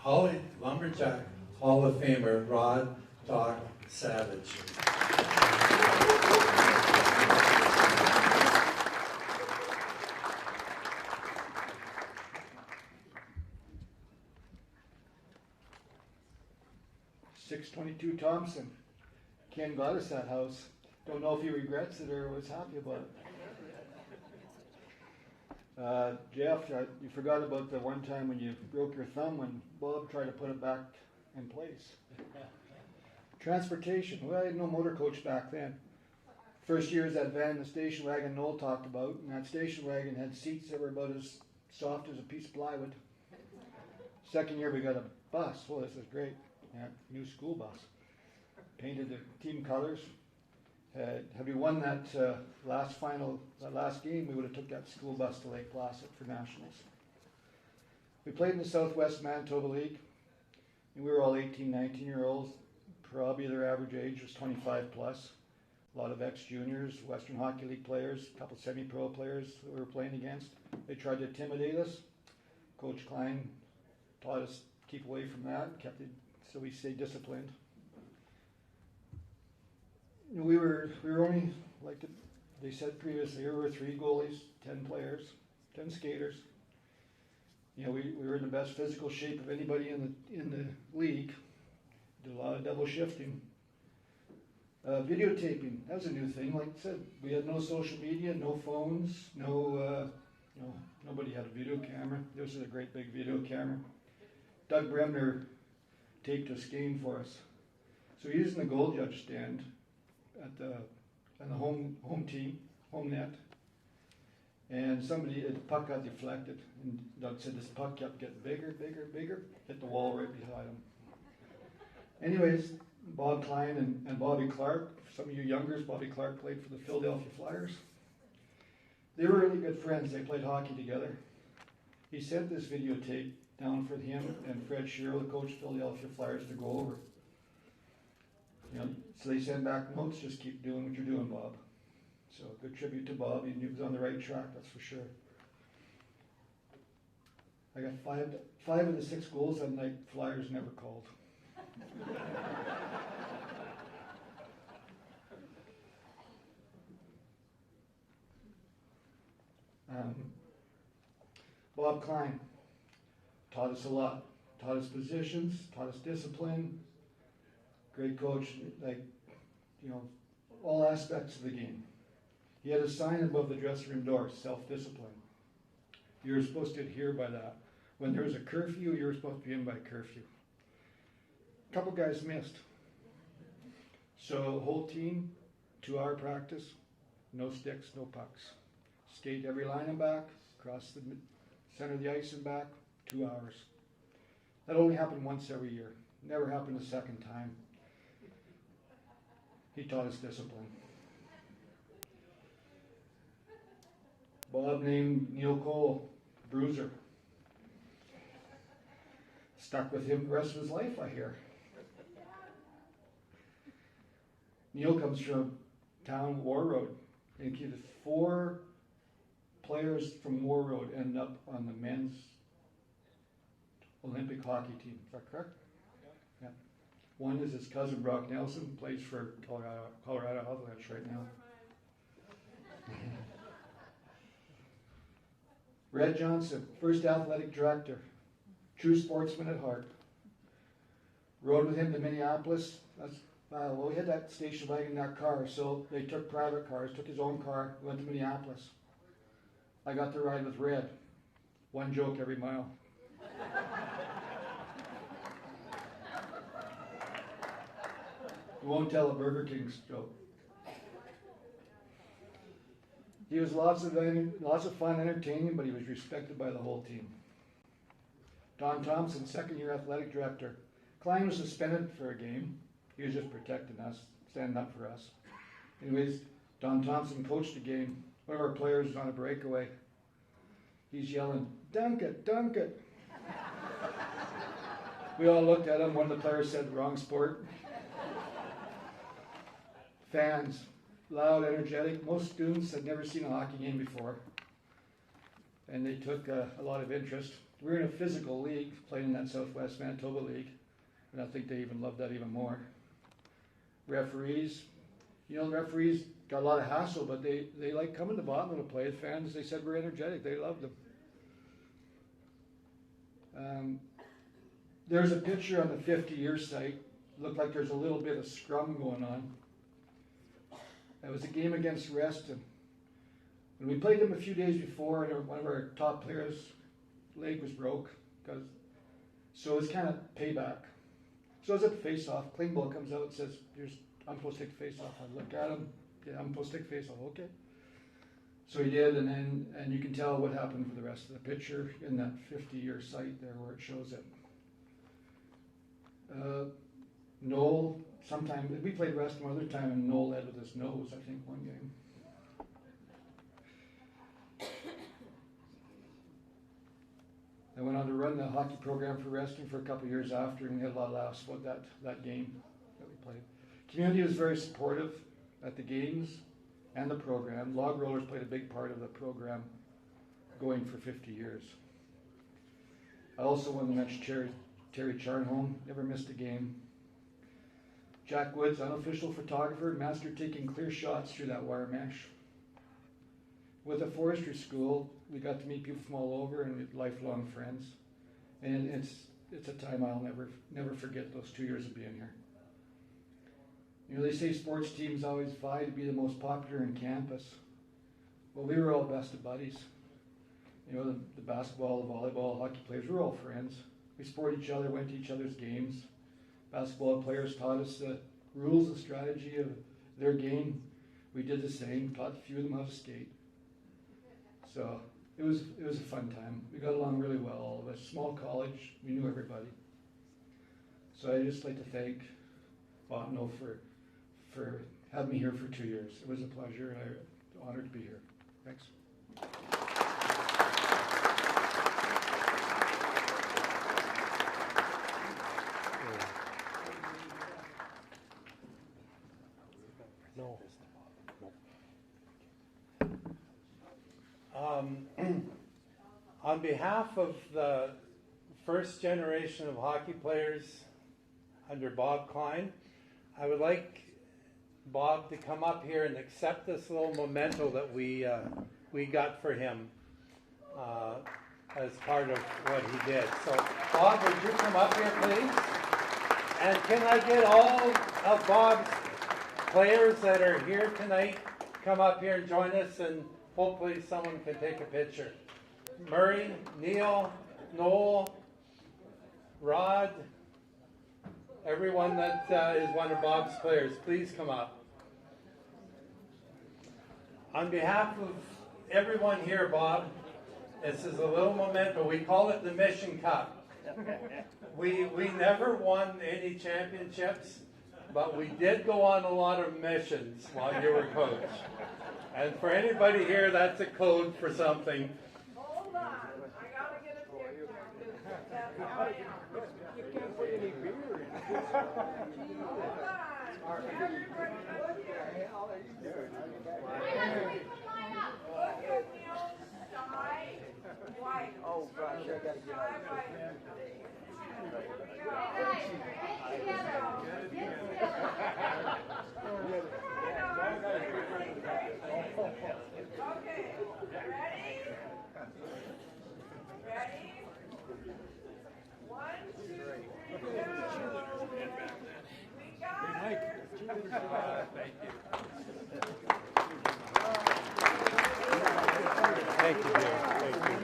S8: Lumberjack Hall of Famer Rod Doc Savage.
S9: 622 Thompson. Ken got us that house. Don't know if he regrets it or was happy about it. Jeff, you forgot about the one time when you broke your thumb when Bob tried to put it back in place. Transportation. Well, I had no motor coach back then. First year is that van in the station wagon Noel talked about, and that station wagon had seats that were about as soft as a piece of plywood. Second year we got a bus. Well, this is great. Yeah, new school bus. Painted the team colors. Had we won that last game, we would have took that school bus to Lake Placid for nationals. We played in the Southwest Manitoba League, and we were all 18, 19-year-olds. Probably their average age was 25 plus. A lot of ex-juniors, Western Hockey League players, a couple semi-pro players that we were playing against. They tried to intimidate us. Coach Klein taught us to keep away from that, so we stayed disciplined. We were only, like they said previously, we were 3 goalies, 10 players, 10 skaters. You know, we were in the best physical shape of anybody in the league. Did a lot of double shifting. Videotaping, that was a new thing. Like I said, we had no social media, no phones, nobody had a video camera. This is a great big video camera. Doug Bremner taped a game for us. So he was in the goal judge stand at the home net, and the puck got deflected, and Doug said this puck kept getting bigger, hit the wall right behind him. Anyways, Bob Klein and Bobby Clark, some of you youngers, Bobby Clark played for the Philadelphia Flyers. They were really good friends. They played hockey together. He sent this videotape down for him and Fred Sherrill, the coach of the Philadelphia Flyers, to go over. You know, so they sent back notes, just keep doing what you're doing, Bob. So good tribute to Bob. He was on the right track, that's for sure. I got five of the 6 goals that night Flyers never called. Bob Klein taught us a lot. Taught us positions, taught us discipline. Great coach, all aspects of the game. He had a sign above the dressing room door, self-discipline. You were supposed to adhere by that. When there was a curfew, you were supposed to be in by curfew. A couple guys missed. So whole team, 2-hour practice, no sticks, no pucks. Skate every line and back, across the center of the ice and back, 2 hours. That only happened once every year. Never happened a second time. He taught us discipline. Bob named Neil Cole Bruiser. Stuck with him the rest of his life, I hear. Neil comes from town War Road. And he had 4 players from War Road end up on the men's Olympic hockey team. Is that correct? Yeah. One is his cousin Brock Nelson, plays for Colorado Avalanche right now. Red Johnson, first athletic director, true sportsman at heart. Rode with him to Minneapolis. We had that station wagon in that car, so they took private cars, took his own car, went to Minneapolis. I got to ride with Red. 1 joke every mile. We won't tell a Burger King's joke. He was lots of fun, entertaining, but he was respected by the whole team. Don Thompson, second-year athletic director. Klein was suspended for a game. He was just protecting us, standing up for us. Anyways, Don Thompson coached the game. One of our players was on a breakaway. He's yelling, "Dunk it, dunk it." We all looked at him. One of the players said, "Wrong sport." Fans, loud, energetic. Most students had never seen a hockey game before, and they took a lot of interest. We were in a physical league, playing in that Southwest Manitoba League, and I think they even loved that even more. Referees, the referees got a lot of hassle, but they liked coming to Bottom to play. The fans, they said we're energetic. They loved them. There's a picture on the 50-year site. Looked like there's a little bit of scrum going on. It was a game against Reston. When we played them a few days before, one of our top players' leg was broke. So it was kind of payback. So I was at the face-off. Klingbeil comes out and says, "I'm supposed to take the face-off." I look at him. "Yeah, I'm supposed to take the face-off." "Okay." So he did, and you can tell what happened for the rest of the picture in that 50-year site there where it shows it. Noel, sometime, we played West one other time, and Noel led with his nose, I think, one game. I went on to run the hockey program for Reston for a couple of years after, and we had a lot of laughs about that game that we played. Community was very supportive at the games and the program. Log Rollers played a big part of the program going for 50 years. I also want to mention Terry Charnholm, never missed a game. Jack Woods, unofficial photographer, mastered taking clear shots through that wire mesh. With a forestry school, we got to meet people from all over and we had lifelong friends. And it's a time I'll never forget, those 2 years of being here. They say sports teams always vie to be the most popular in campus. Well, we were all best of buddies. The basketball, the volleyball, hockey players, we were all friends. We supported each other, went to each other's games. Basketball players taught us the rules and strategy of their game. We did the same, taught a few of them how to skate. So it was a fun time. We got along really well, all of us. Small college, we knew everybody. So I'd just like to thank Botno for having me here for 2 years. It was a pleasure, and I'm honored to be here. Thanks.
S8: No. On behalf of the first generation of hockey players under Bob Klein, I would like Bob to come up here and accept this little memento that we got for him. as part of what he did. So, Bob, would you come up here, please? And can I get all of Bob's players that are here tonight come up here and join us, and hopefully someone can take a picture. Murray, Neil, Noel, Rod, everyone that is one of Bob's players, please come up. On behalf of everyone here, Bob, this is a little memento. We call it the Mission Cup. We never won any championships, but we did go on a lot of missions while you were coach. And for anybody here, that's a code for something.
S10: Hold on, I gotta get a picture. That's how I am.
S9: You can't put any beer in.
S10: Hold on, everybody look here. Look at the old side white.
S9: Oh gosh, I gotta get out of here.
S10: Okay, ready? Ready? 1, 2, 3, go. We got it.
S8: Thank you, dear. Thank you.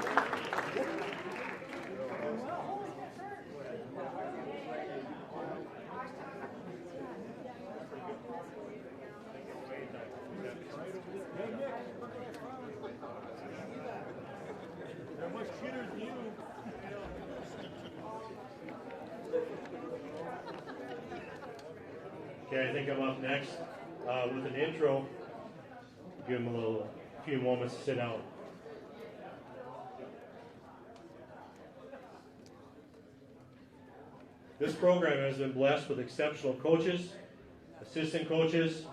S9: They're much cuter than you.
S5: Okay, I think I'm up next with an intro. Give them a few moments to sit down. This program has been blessed with exceptional coaches, assistant coaches,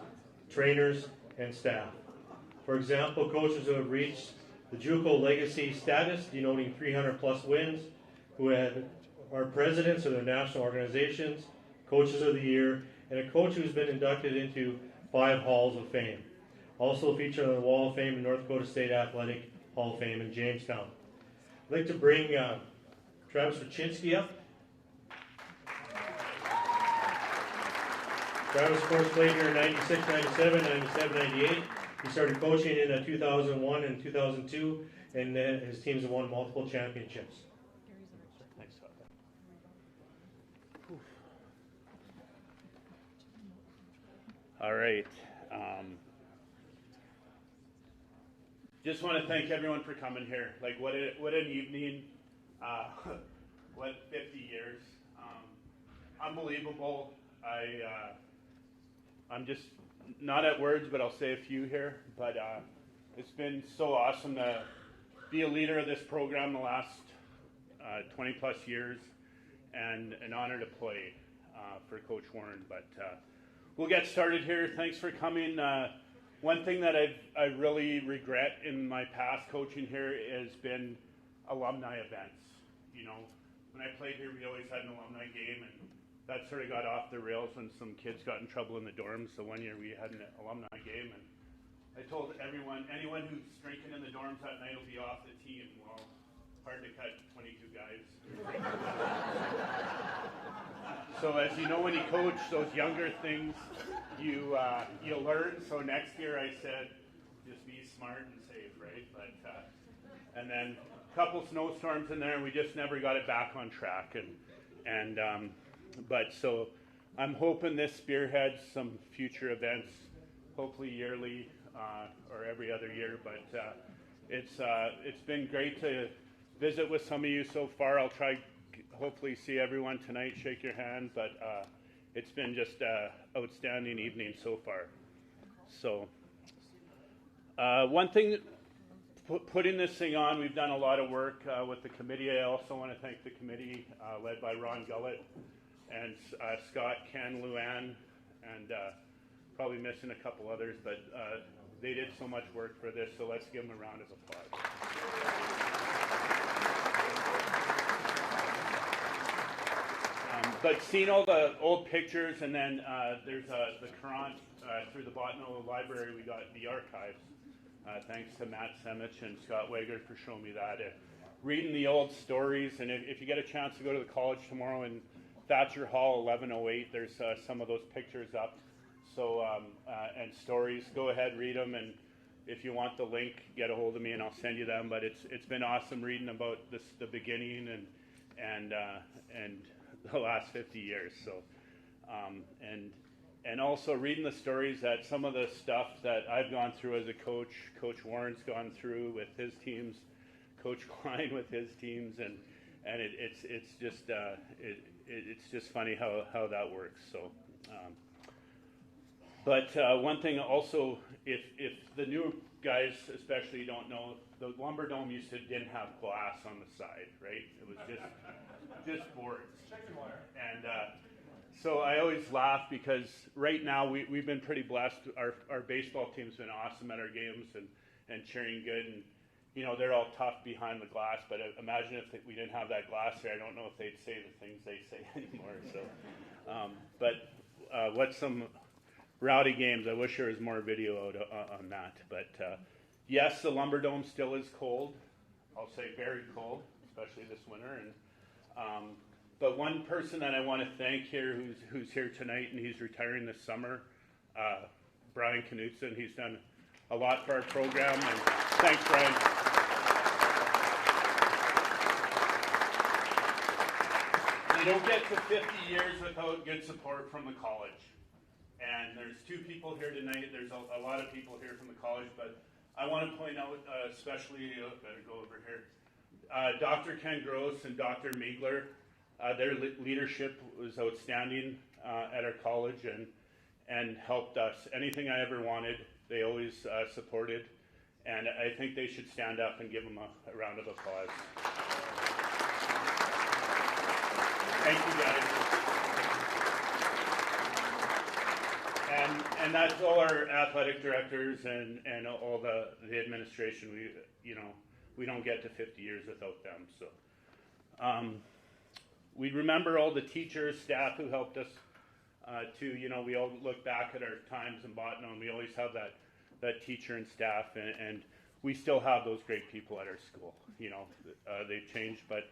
S5: trainers, and staff. For example, coaches who have reached the JUCO Legacy status, denoting 300 plus wins, who are presidents of their national organizations, coaches of the year, and a coach who's been inducted into 5 Halls of Fame. Also featured on the Wall of Fame in North Dakota State Athletic Hall of Fame in Jamestown. I'd like to bring Travis Wachinski up. Travis, of course, played here in 96, 97, 97, 98. He started coaching in 2001 and 2002, and his teams have won multiple championships.
S11: All right. Just want to thank everyone for coming here. Like, what an evening. What 50 years. Unbelievable. I'm just not at words, but I'll say a few here. But it's been so awesome to be a leader of this program the last 20 plus years, and an honor to play for Coach Warren. But we'll get started here. Thanks for coming. One thing that I really regret in my past coaching here has been alumni events. You know, when I played here, we always had an alumni game, and that sort of got off the rails when some kids got in trouble in the dorms. So one year we had an alumni game, and I told anyone who's drinking in the dorms that night will be off the team. Well, hard to cut 22 guys. So as you know, when you coach those younger things, you learn. So next year I said, just be smart and safe, right? But and then a couple snowstorms in there, and we just never got it back on track. But so I'm hoping this spearheads some future events, hopefully yearly or every other year. But it's been great to visit with some of you so far. I'll try hopefully see everyone tonight, shake your hand. But it's been just an outstanding evening so far. So one thing, putting this thing on, we've done a lot of work with the committee. I also want to thank the committee led by Ron Gullett and Scott, Ken, Luann, and probably missing a couple others, but they did so much work for this, so let's give them a round of applause. But seeing all the old pictures, and then there's the Courant through the Botno Library, we got the archives. Thanks to Matt Semich and Scott Wager for showing me that. reading the old stories. And if you get a chance to go to the college tomorrow in Thatcher Hall, 1108, there's some of those pictures up. So, and stories, go ahead, read them. And if you want the link, get a hold of me and I'll send you them. But it's been awesome reading about the beginning and the last 50 years. So, and also reading the stories that some of the stuff that I've gone through as a coach, Coach Warren's gone through with his teams, Coach Klein with his teams, and it's just funny how that works. So, but one thing also, if the new guys especially don't know, the Lumber Dome didn't have glass on the side, right? It was just boards. And so I always laugh because right now we've been pretty blessed. Our baseball team's been awesome at our games and cheering good, and you know they're all tough behind the glass. But imagine if we didn't have that glass there. I don't know if they'd say the things they say anymore. So, what's some rowdy games? I wish there was more video out on that. But yes, the Lumber Dome still is cold. I'll say very cold, especially this winter. And but one person that I want to thank here, who's here tonight, and he's retiring this summer, Brian Knutson. He's done a lot for our program, and thanks, Brian. You don't get to 50 years without good support from the college. And there's two people here tonight. There's a lot of people here from the college, but I want to point out, especially, better go over here, Dr. Ken Gross and Dr. Miegler. Their leadership was outstanding at our college and helped us. Anything I ever wanted, they always supported. And I think they should stand up and give them a round of applause. Thank you, guys. And that's all our athletic directors and all the administration. We don't get to 50 years without them. So. We remember all the teachers, staff who helped us too. We all look back at our times in Botano, and we always have that teacher and staff, and we still have those great people at our school. They've changed, but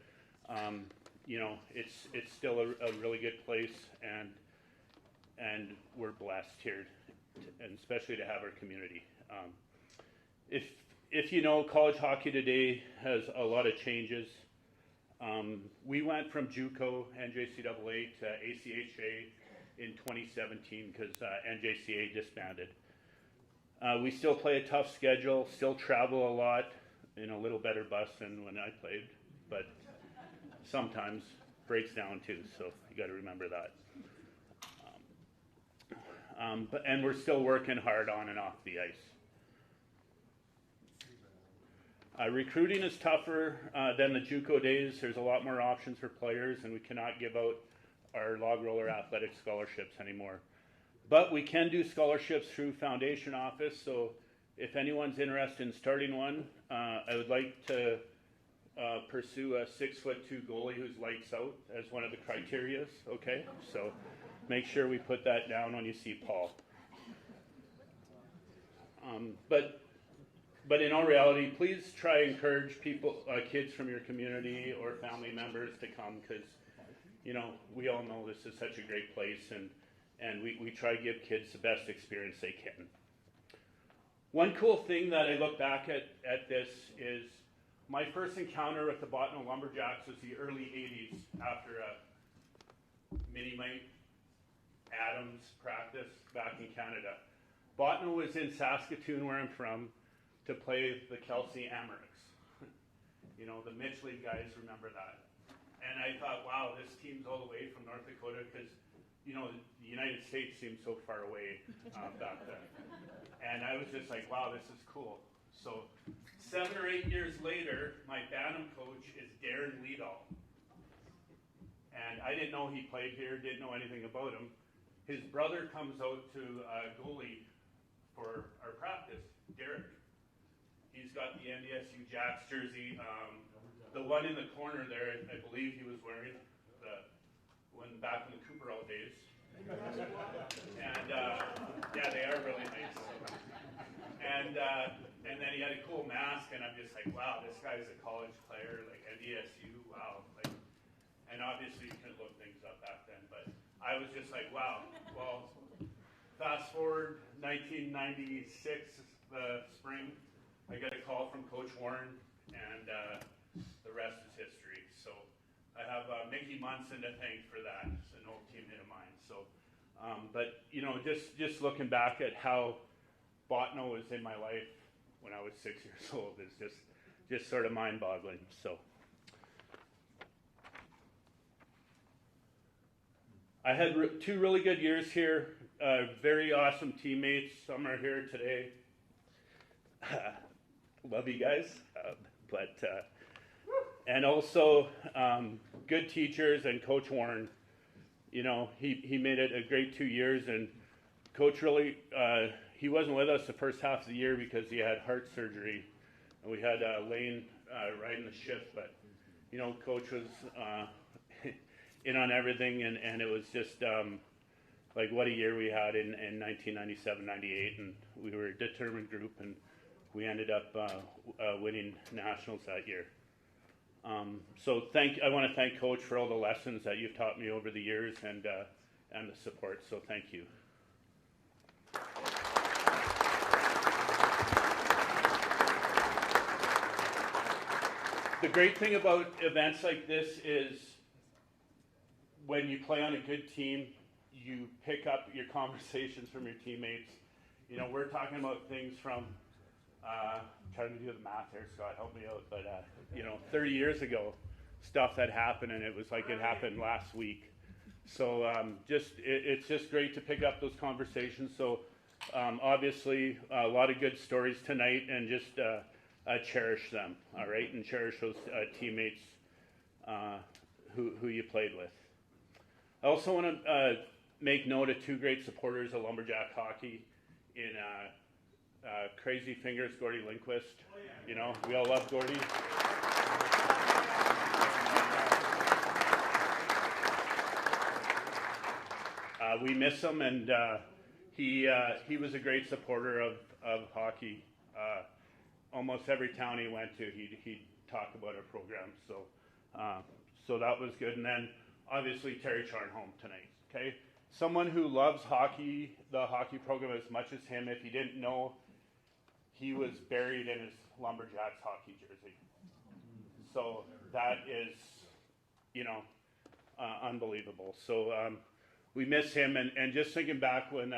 S11: it's still a really good place, and we're blessed here, and especially to have our community. If you know, college hockey today has a lot of changes. We went from JUCO, NJCAA to ACHA in 2017 because NJCA disbanded. We still play a tough schedule, still travel a lot in a little better bus than when I played, but sometimes breaks down too, so you got to remember that. And we're still working hard on and off the ice. Recruiting is tougher than the JUCO days. There's a lot more options for players, and we cannot give out our log roller athletic scholarships anymore. But we can do scholarships through Foundation Office, so if anyone's interested in starting one, I would like to pursue a 6'2" goalie who's lights out as one of the criterias, okay? So make sure we put that down when you see Paul. But in all reality, please try to encourage people, kids from your community or family members to come, because we all know this is such a great place, and we try to give kids the best experience they can. One cool thing that I look back at this is my first encounter with the Botano Lumberjacks was the early 80s after a Mini-Mite Adams practice back in Canada. Botano was in Saskatoon, where I'm from, to play the Kelsey Amerks. The Mitch League guys remember that. And I thought, wow, this team's all the way from North Dakota, because, the United States seemed so far away back then. And I was just like, wow, this is cool. So 7 or 8 years later, my Bantam coach is Darren Liedall. And I didn't know he played here, didn't know anything about him. His brother comes out to goalie for our practice, Derek. He's got the NDSU Jacks jersey. The one in the corner there, I believe he was wearing back in the Cooperall days. And yeah, they are really nice. And And then he had a cool mask, and I'm just like, wow, this guy's a college player, like at ESU, wow. Like, and obviously you couldn't look things up back then, but I was just like, wow. Well, fast forward 1996, the spring, I got a call from Coach Warren, and the rest is history. So I have Mickey Munson to thank for that. It's an old teammate of mine. So, but you know, just looking back at how Botno was in my life when I was 6 years old is just sort of mind-boggling. So I had two really good years here. Very awesome teammates. Some are here today. Love you guys, and also good teachers and Coach Warren. You know, he made it a great 2 years, and Coach really he wasn't with us the first half of the year because he had heart surgery, and we had Lane riding the shift. But you know, Coach was in on everything, and it was just like what a year we had in 1997-98, and we were a determined group, and we ended up winning nationals that year. So I want to thank Coach for all the lessons that you've taught me over the years, and the support. So thank you. The great thing about events like this is when you play on a good team, you pick up your conversations from your teammates. You know, we're talking about things from, trying to do the math here, Scott, help me out, but, you know, 30 years ago, stuff that happened, and it was like it happened last week. So it's just great to pick up those conversations. So obviously, a lot of good stories tonight, and just cherish them, all right, and cherish those teammates who you played with. I also want to make note of two great supporters of Lumberjack hockey in Crazy Fingers, Gordy Lindquist. You know, we all love Gordy. We miss him, and he was a great supporter of hockey. Almost every town he went to, he'd talk about our program. So that was good. And then obviously Terry Charnholm tonight. Okay, someone who loves hockey, the hockey program as much as him. If you didn't know, he was buried in his Lumberjacks hockey jersey. So that is, you know, unbelievable. So we miss him, and just thinking back when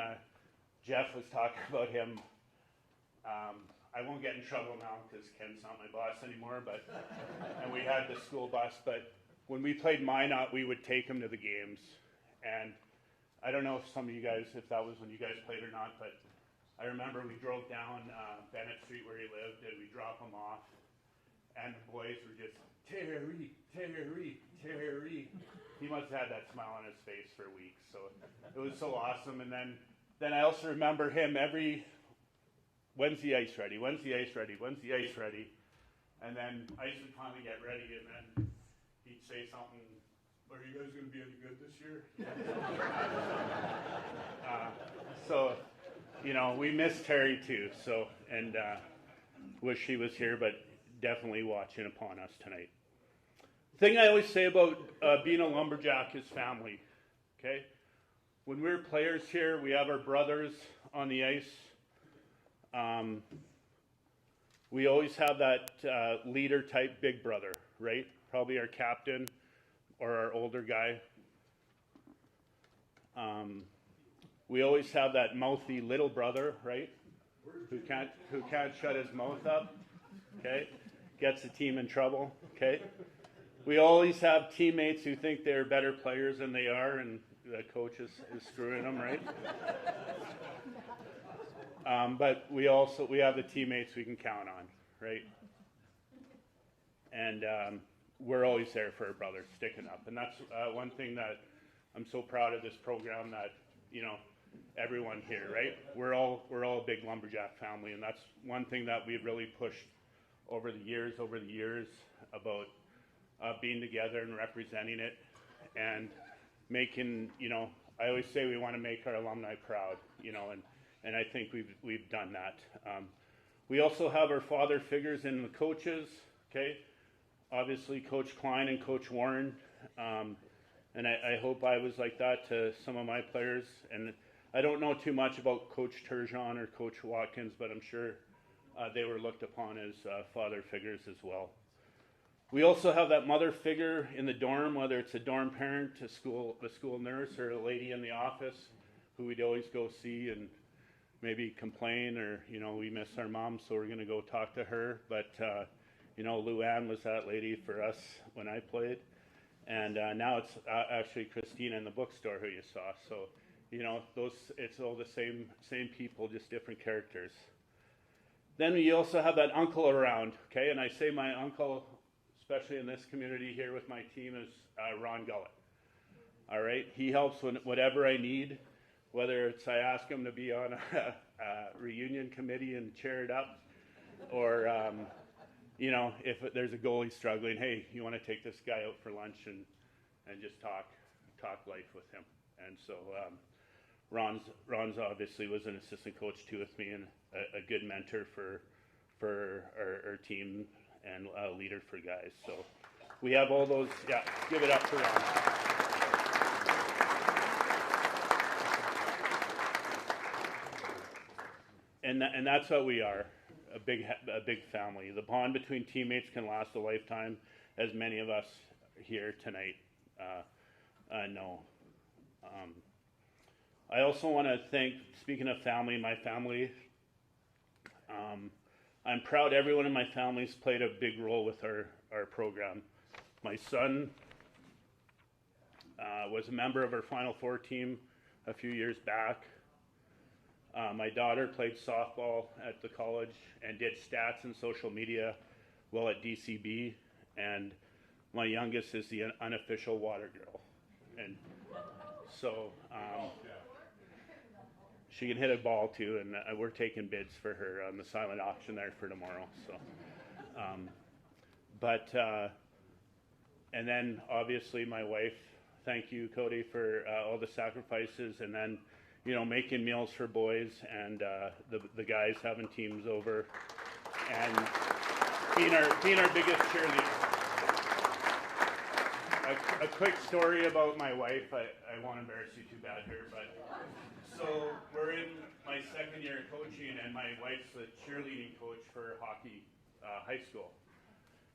S11: Jeff was talking about him. I won't get in trouble now because Ken's not my boss anymore, but and we had the school bus, but when we played Minot, we would take him to the games. And I don't know if some of you guys, if that was when you guys played or not, but I remember we drove down Bennett Street where he lived, and we dropped him off, and the boys were just, Terry, Terry, Terry. He must have had that smile on his face for weeks, so it was so awesome. And then I also remember him every, when's the ice ready? When's the ice ready? When's the ice ready? And then ice would finally get ready, and then he'd say something, are you guys going to be any good this year? So, you know, we miss Terry too, so, and wish he was here, but definitely watching upon us tonight. The thing I always say about being a Lumberjack is family, okay? When we're players here, we have our brothers on the ice. We always have that leader type big brother, right? Probably our captain or our older guy. We always have that mouthy little brother, right? Who can't shut his mouth up, okay? Gets the team in trouble, okay? We always have teammates who think they're better players than they are, and the coach is screwing them, right? But we have the teammates we can count on, right? And we're always there for our brothers, sticking up. And that's one thing that I'm so proud of this program, that, you know, everyone here, right? We're all a big Lumberjack family, and that's one thing that we've really pushed over the years about being together and representing it, and making, you know, I always say we want to make our alumni proud, you know, and I think we've done that. We also have our father figures in the coaches, okay? Obviously, Coach Klein and Coach Warren. And I hope I was like that to some of my players. And I don't know too much about Coach Turgeon or Coach Watkins, but I'm sure they were looked upon as father figures as well. We also have that mother figure in the dorm, whether it's a dorm parent, a school nurse, or a lady in the office who we'd always go see and maybe complain, or, you know, we miss our mom, so we're going to go talk to her. But, you know, Luann was that lady for us when I played. And now it's actually Christina in the bookstore who you saw. So, you know, it's all the same people, just different characters. Then we also have that uncle around, okay? And I say my uncle, especially in this community here with my team, is Ron Gullett. All right? He helps whatever I need, whether it's I ask him to be on a reunion committee and chair it up, or, you know, if there's a goalie struggling, hey, you want to take this guy out for lunch and just talk life with him. And so Ron's obviously was an assistant coach too with me, and a good mentor for our team and a leader for guys. So we have all those. Yeah, give it up for Ron. And that's what we are, a big family. The bond between teammates can last a lifetime, as many of us here tonight know. I also want to thank, speaking of family, my family. I'm proud everyone in my family's played a big role with our program. My son was a member of our Final Four team a few years back. My daughter played softball at the college and did stats and social media while at DCB. And my youngest is the unofficial water girl. And so she can hit a ball too, and we're taking bids for her on the silent auction there for tomorrow. So, and then obviously my wife, thank you, Cody, for all the sacrifices, and then, you know, making meals for boys and the guys having teams over, and being our biggest cheerleader. A quick story about my wife. I won't embarrass you too bad here, but so we're in my second year of coaching, and my wife's the cheerleading coach for hockey high school.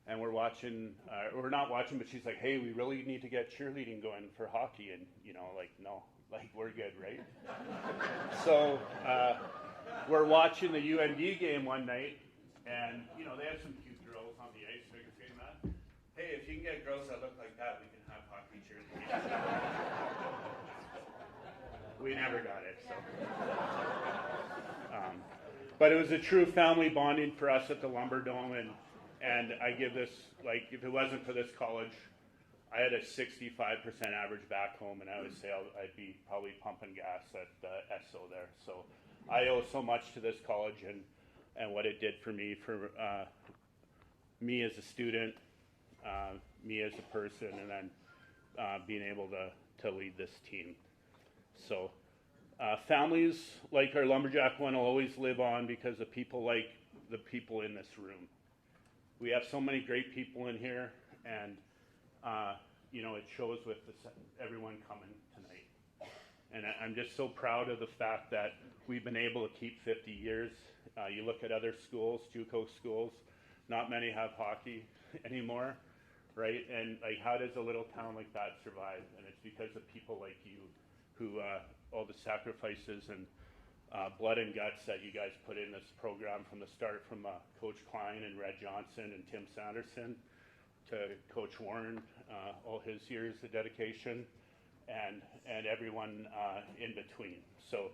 S11: And we're not watching, but she's like, hey, we really need to get cheerleading going for hockey. And, you know, like, no, like, we're good, right? So we're watching the UND game one night, and, you know, they have some cute girls on the ice. They're saying that, hey, if you can get girls that look like that, we can have hockey cheerleading. We never got it, so. But it was a true family bonding for us at the Lumber Dome, and I give this, like, if it wasn't for this college, I had a 65% average back home, and I would say I'd be probably pumping gas at SO there. So I owe so much to this college and what it did for me me as a student, me as a person, and then being able to lead this team. So families like our Lumberjack one will always live on because of people like the people in this room. We have so many great people in here, and you know, it shows with everyone coming tonight. And I'm just so proud of the fact that we've been able to keep 50 years. You look at other schools, JUCO schools, not many have hockey anymore, right? And like, how does a little town like that survive? And it's because of people like you who, all the sacrifices and blood and guts that you guys put in this program from the start, from Coach Klein and Red Johnson and Tim Sanderson to Coach Warren, all his years of dedication, and everyone in between. So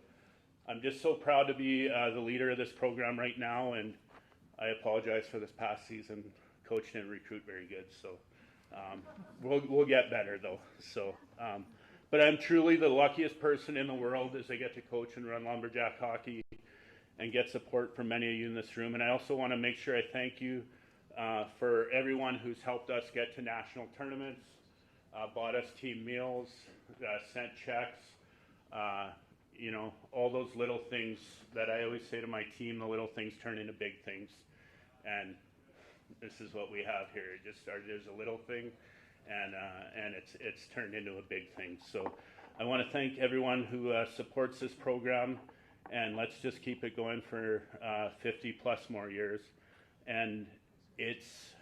S11: I'm just so proud to be the leader of this program right now, and I apologize for this past season. Coach didn't recruit very good, so we'll get better though. So. But I'm truly the luckiest person in the world as I get to coach and run Lumberjack hockey and get support from many of you in this room. And I also want to make sure I thank you for everyone who's helped us get to national tournaments, bought us team meals, sent checks. you know, all those little things that I always say to my team, the little things turn into big things. And this is what we have here. It just started as a little thing, and it's turned into a big thing. So I want to thank everyone who supports this program, and let's just keep it going for 50 plus more years. And it's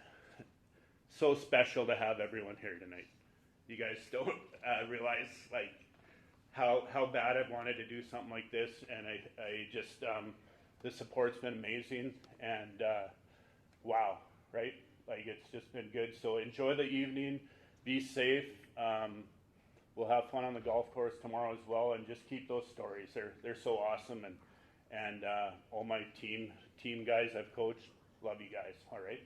S11: so special to have everyone here tonight. You guys don't realize like how bad I wanted to do something like this, and I just the support's been amazing, and wow, right? Like it's just been good. So enjoy the evening, be safe. We'll have fun on the golf course tomorrow as well, and just keep those stories. They're so awesome, and all my team guys I've coached, love you guys. All right.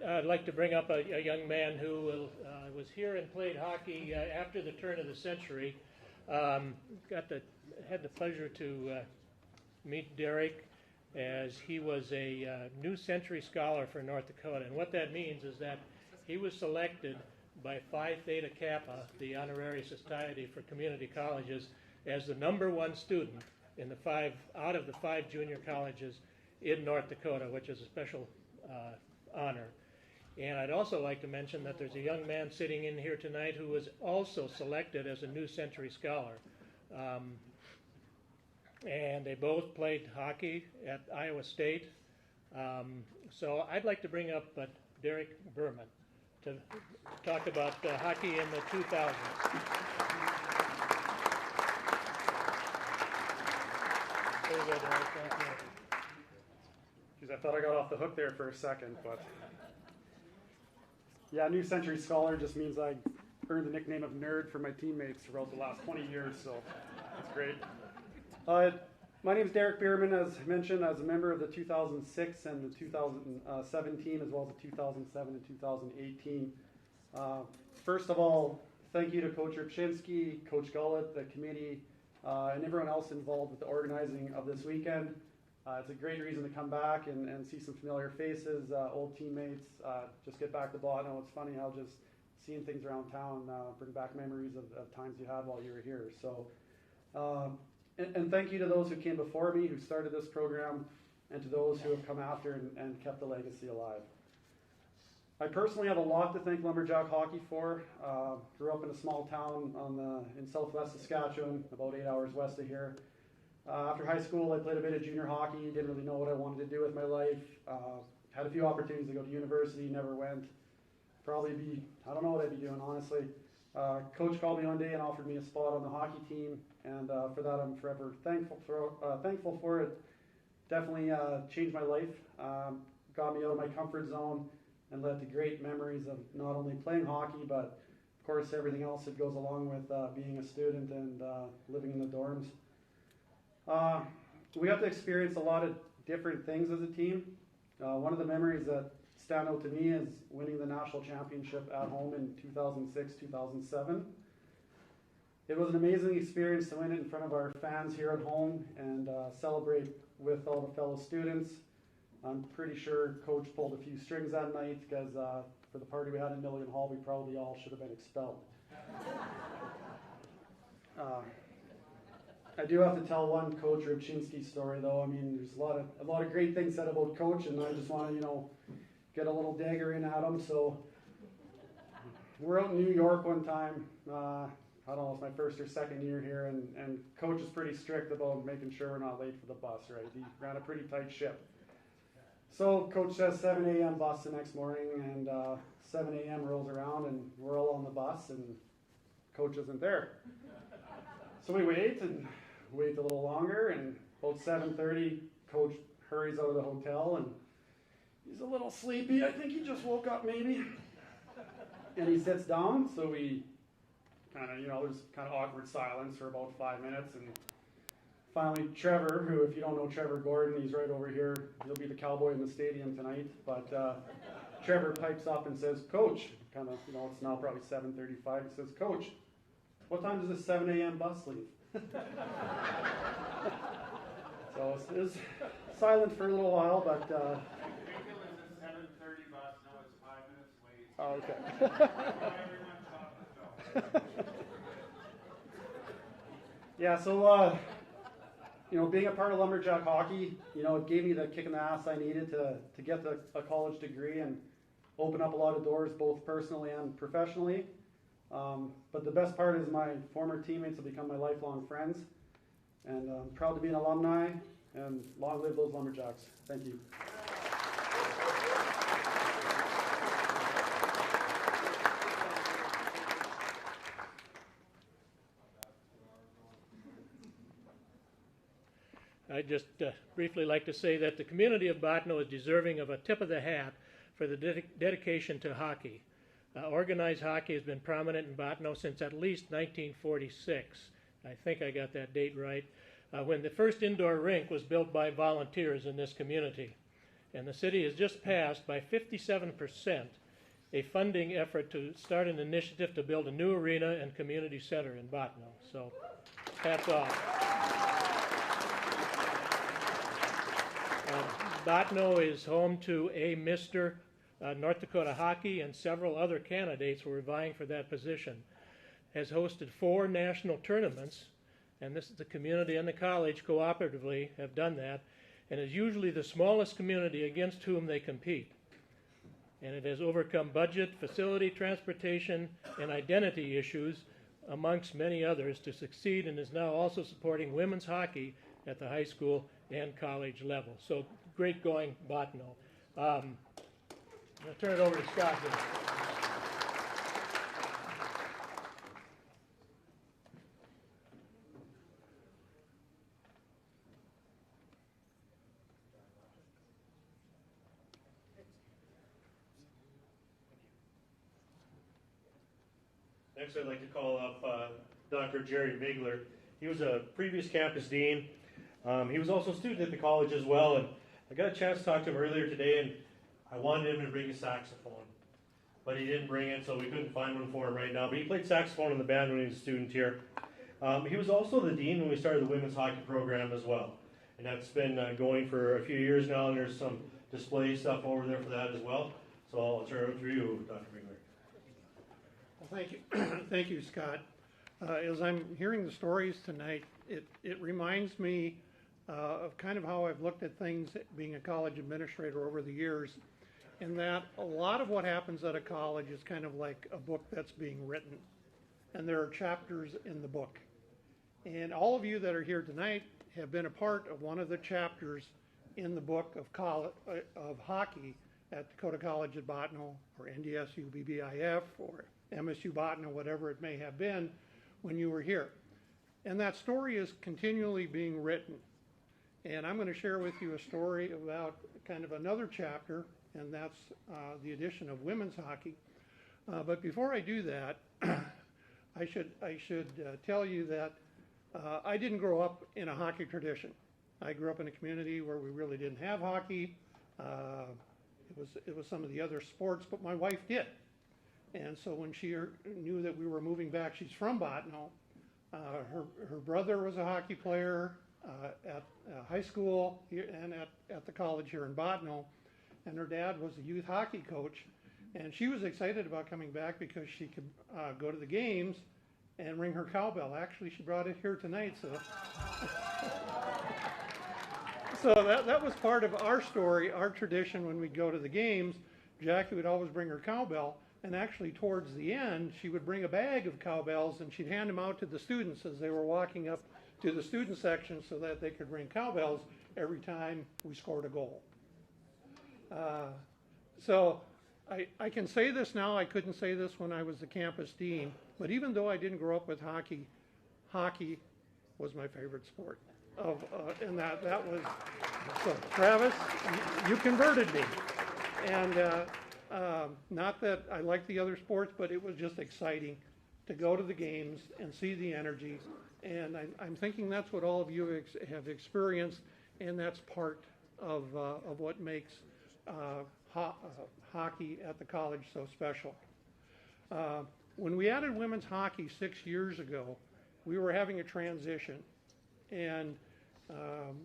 S4: I'd like to bring up a young man who was here and played hockey after the turn of the century. Had the pleasure to meet Derek, as he was a New Century Scholar for North Dakota. And what that means is that he was selected by Phi Theta Kappa, the Honorary Society for Community Colleges, as the #1 student in out of the 5 junior colleges in North Dakota, which is a special honor. And I'd also like to mention that there's a young man sitting in here tonight who was also selected as a New Century Scholar. And they both played hockey at Iowa State. So I'd like to bring up Derek Berman to talk about hockey in the 2000s. There you go, Derek. Thank you.
S12: Geez, I thought I got off the hook there for a second, but yeah, New Century Scholar just means I earned the nickname of nerd for my teammates throughout the last 20 years, so that's great. My name is Derek Bierman, as mentioned, as a member of the 2006 and the 2017, as well as the 2007 and 2018. First of all, thank you to Coach Ripczynski, Coach Gullett, the committee, and everyone else involved with the organizing of this weekend. It's a great reason to come back and see some familiar faces, old teammates, just get back to Botano. It's funny how just seeing things around town bring back memories of times you had while you were here. So, and thank you to those who came before me, who started this program, and to those who have come after and kept the legacy alive. I personally have a lot to thank Lumberjack Hockey for. Grew up in a small town in southwest Saskatchewan, about 8 hours west of here. After high school, I played a bit of junior hockey, didn't really know what I wanted to do with my life. Had a few opportunities to go to university, never went. I don't know what I'd be doing, honestly. Coach called me one day and offered me a spot on the hockey team, and for that I'm forever thankful for it. Definitely changed my life, got me out of my comfort zone, and led to great memories of not only playing hockey, but of course everything else that goes along with being a student and living in the dorms. We got to experience a lot of different things as a team. One of the memories that stand out to me is winning the national championship at home in 2006-2007. It was an amazing experience to win it in front of our fans here at home and celebrate with all the fellow students. I'm pretty sure Coach pulled a few strings that night, because for the party we had in Milligan Hall, we probably all should have been expelled. I do have to tell one Coach Ripczynski story, though. I mean, there's a lot of great things said about Coach, and I just want to, get a little dagger in at him. So we're out in New York one time. I don't know, it's my first or second year here, and Coach is pretty strict about making sure we're not late for the bus, right? He ran a pretty tight ship. So Coach says 7 a.m. bus the next morning, and 7 a.m. rolls around, and we're all on the bus, and Coach isn't there. So we wait a little longer, and about 7:30, Coach hurries out of the hotel, and he's a little sleepy. I think he just woke up, maybe. And he sits down, so we kind of, there's kind of awkward silence for about 5 minutes, and finally Trevor, who, if you don't know Trevor Gordon, he's right over here. He'll be the cowboy in the stadium tonight. But Trevor pipes up and says, "Coach," kind of, it's now probably 7:35. He says, "Coach, what time does the 7 a.m. bus leave?" So it was silent for a little while, but.
S11: We feel it's a 7:30 bus. Now it's 5 minutes late.
S12: Oh, okay. Yeah, so being a part of lumberjack hockey, it gave me the kick in the ass I needed to get a college degree and open up a lot of doors, both personally and professionally. But the best part is my former teammates have become my lifelong friends, and I'm proud to be an alumni. And long live those lumberjacks! Thank you.
S4: I'd just briefly like to say that the community of Bottineau is deserving of a tip of the hat for the dedication to hockey. Organized hockey has been prominent in Bottineau since at least 1946. I think I got that date right, when the first indoor rink was built by volunteers in this community. And the city has just passed by 57% a funding effort to start an initiative to build a new arena and community center in Bottineau. So hats off. Bottineau is home to a Mr. North Dakota Hockey, and several other candidates who are vying for that position. Has hosted 4 national tournaments, and this is the community and the college cooperatively have done that, and is usually the smallest community against whom they compete. And it has overcome budget, facility, transportation, and identity issues, amongst many others, to succeed, and is now also supporting women's hockey at the high school and college level. So great going, Bottineau. I'm going to turn it over to Scott here.
S5: Next, I'd like to call up Dr. Jerry Migler. He was a previous campus dean. He was also a student at the college as well, and I got a chance to talk to him earlier today, and I wanted him to bring a saxophone, but he didn't bring it, so we couldn't find one for him right now. But he played saxophone in the band when he was a student here. He was also the dean when we started the women's hockey program as well, and that's been going for a few years now, and there's some display stuff over there for that as well. So I'll turn it over to you, Dr. Migler.
S13: Well, thank you, thank you, Scott. As I'm hearing the stories tonight, it reminds me of kind of how I've looked at things being a college administrator over the years, in that a lot of what happens at a college is kind of like a book that's being written, and there are chapters in the book. And all of you that are here tonight have been a part of one of the chapters in the book of hockey at Dakota College at Bottineau, or NDSU BBIF, or MSU Bottineau, whatever it may have been when you were here. And that story is continually being written. And I'm going to share with you a story about kind of another chapter, and that's the addition of women's hockey. But before I do that, I should tell you that I didn't grow up in a hockey tradition. I grew up in a community where we really didn't have hockey. It was some of the other sports, but my wife did. And so when she knew that we were moving back, she's from Bottineau. Her brother was a hockey player at high school and at the college here in Bottineau, and her dad was a youth hockey coach, and she was excited about coming back because she could go to the games and ring her cowbell. Actually, she brought it here tonight, so that was part of our story, our tradition. When we'd go to the games, Jackie would always bring her cowbell, and actually towards the end she would bring a bag of cowbells and she'd hand them out to the students as they were walking up to the student section so that they could ring cowbells every time we scored a goal. So I can say this now, I couldn't say this when I was the campus dean, but even though I didn't grow up with hockey, hockey was my favorite sport. And that was, so Travis, you converted me. And not that I like the other sports, but it was just exciting to go to the games and see the energy. And I'm thinking that's what all of you have experienced, and that's part of what makes hockey at the college so special. When we added women's hockey 6 years ago, we were having a transition, and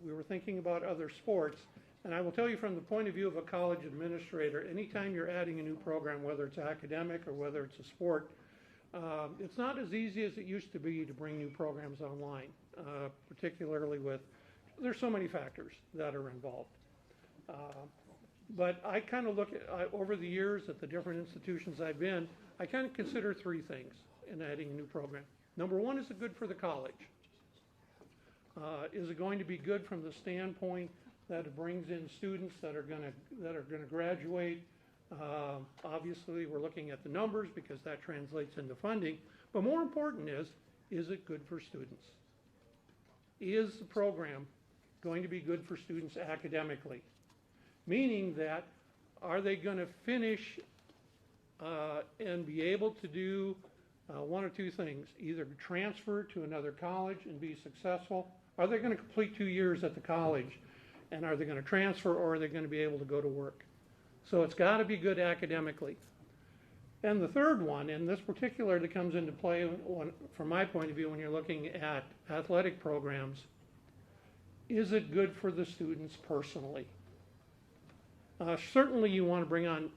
S13: we were thinking about other sports. And I will tell you from the point of view of a college administrator, anytime you're adding a new program, whether it's academic or whether it's a sport, it's not as easy as it used to be to bring new programs online, particularly with, there's so many factors that are involved. But I kind of look at, over the years at the different institutions I've been, I kind of consider three things in adding a new program. Number one, is it good for the college? Is it going to be good from the standpoint that it brings in students that are going to graduate? Obviously, we're looking at the numbers because that translates into funding. But more important is it good for students? Is the program going to be good for students academically? Meaning that, are they going to finish and be able to do one or two things? Either transfer to another college and be successful. Are they going to complete 2 years at the college? And are they going to transfer, or are they going to be able to go to work? So it's got to be good academically. And the third one, and this particularly comes into play from my point of view when you're looking at athletic programs, is it good for the students personally? Certainly you want to bring on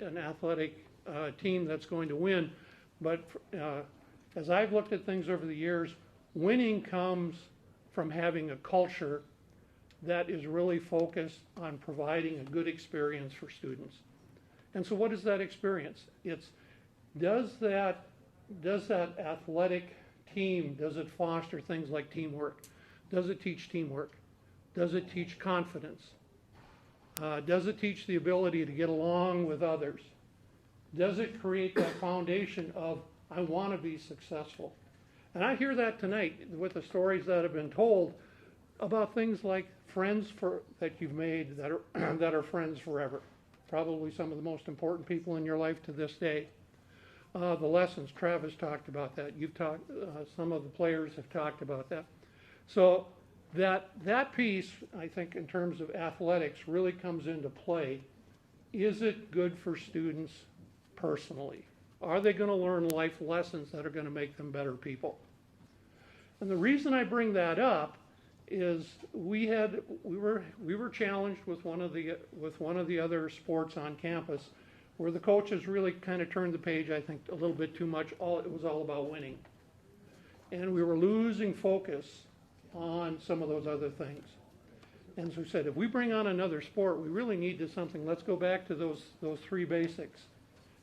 S13: an athletic team that's going to win, but as I've looked at things over the years, winning comes from having a culture that is really focused on providing a good experience for students. And so what is that experience? It's, does that athletic team, does it foster things like teamwork? Does it teach teamwork? Does it teach confidence? Does it teach the ability to get along with others? Does it create that foundation of, I want to be successful? And I hear that tonight with the stories that have been told about things like friends that you've made that are friends forever. Probably some of the most important people in your life to this day. The lessons, Travis talked about that. You've talked, some of the players have talked about that. So that piece, I think, in terms of athletics, really comes into play. Is it good for students personally? Are they going to learn life lessons that are going to make them better people? And the reason I bring that up is we were challenged with one of the other sports on campus, where the coaches really kind of turned the page, I think, a little bit too much. It was all about winning, and we were losing focus on some of those other things. And so we said, if we bring on another sport, we really need to something. Let's go back to those three basics.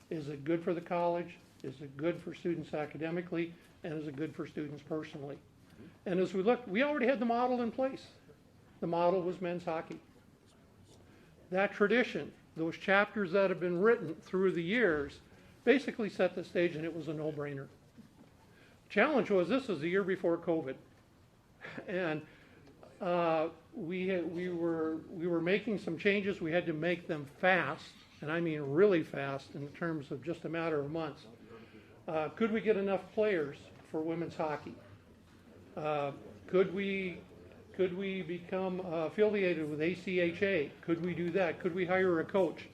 S13: Is it good for the college? Is it good for students academically? And is it good for students personally? And as we looked, we already had the model in place. The model was men's hockey. That tradition, those chapters that have been written through the years, basically set the stage, and it was a no-brainer. Challenge was, this was the year before COVID. And we were making some changes. We had to make them fast, and I mean really fast in terms of just a matter of months. Could we get enough players for women's hockey? Could we become affiliated with ACHA? Could we do that? Could we hire a coach?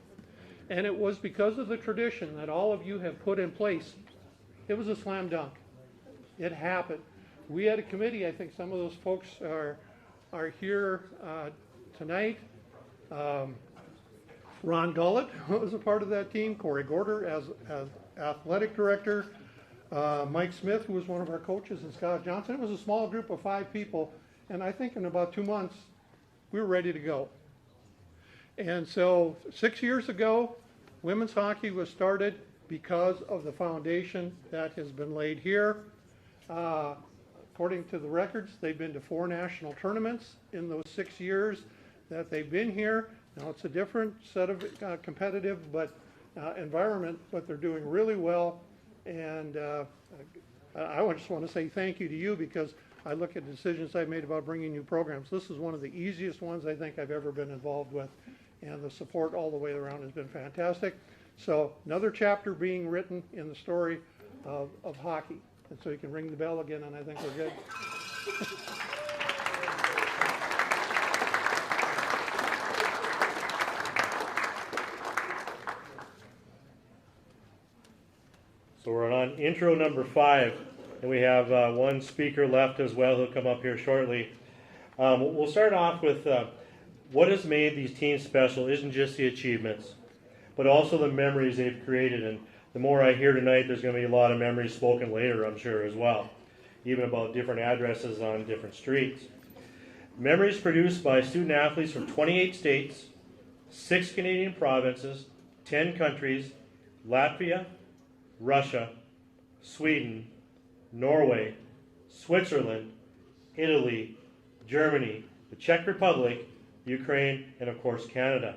S13: And it was because of the tradition that all of you have put in place. It was a slam dunk. It happened. We had a committee. I think some of those folks are here tonight. Ron Gullett was a part of that team. Corey Gorder as athletic director. Mike Smith, who was one of our coaches, and Scott Johnson. It was a small group of 5 people, and I think in about 2 months, we were ready to go. And so 6 years ago, women's hockey was started because of the foundation that has been laid here. According to the records, they've been to 4 national tournaments in those 6 years that they've been here. Now, it's a different set of competitive environment, but they're doing really well. And I just want to say thank you to you, because I look at the decisions I've made about bringing new programs. This is one of the easiest ones I think I've ever been involved with, and the support all the way around has been fantastic. So another chapter being written in the story of hockey. And so you can ring the bell again, and I think we're good.
S5: So we're on intro number 5. And we have one speaker left as well who'll come up here shortly. We'll start off with what has made these teams special isn't just the achievements, but also the memories they've created. And the more I hear tonight, there's going to be a lot of memories spoken later, I'm sure, as well, even about different addresses on different streets. Memories produced by student athletes from 28 states, 6 Canadian provinces, 10 countries, Latvia, Russia, Sweden, Norway, Switzerland, Italy, Germany, the Czech Republic, Ukraine, and of course Canada.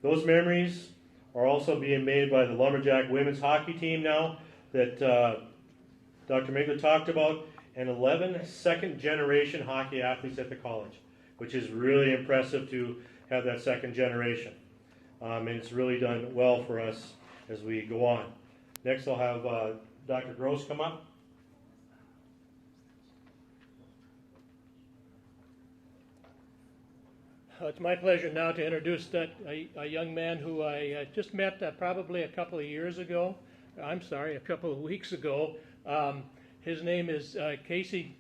S5: Those memories are also being made by the Lumberjack women's hockey team now that Dr. Migler talked about, and 11 second-generation hockey athletes at the college, which is really impressive to have that second generation. And it's really done well for us as we go on. Next, I'll have Dr. Gross come up.
S4: It's my pleasure now to introduce a young man who I just met probably a couple of weeks ago. His name is Casey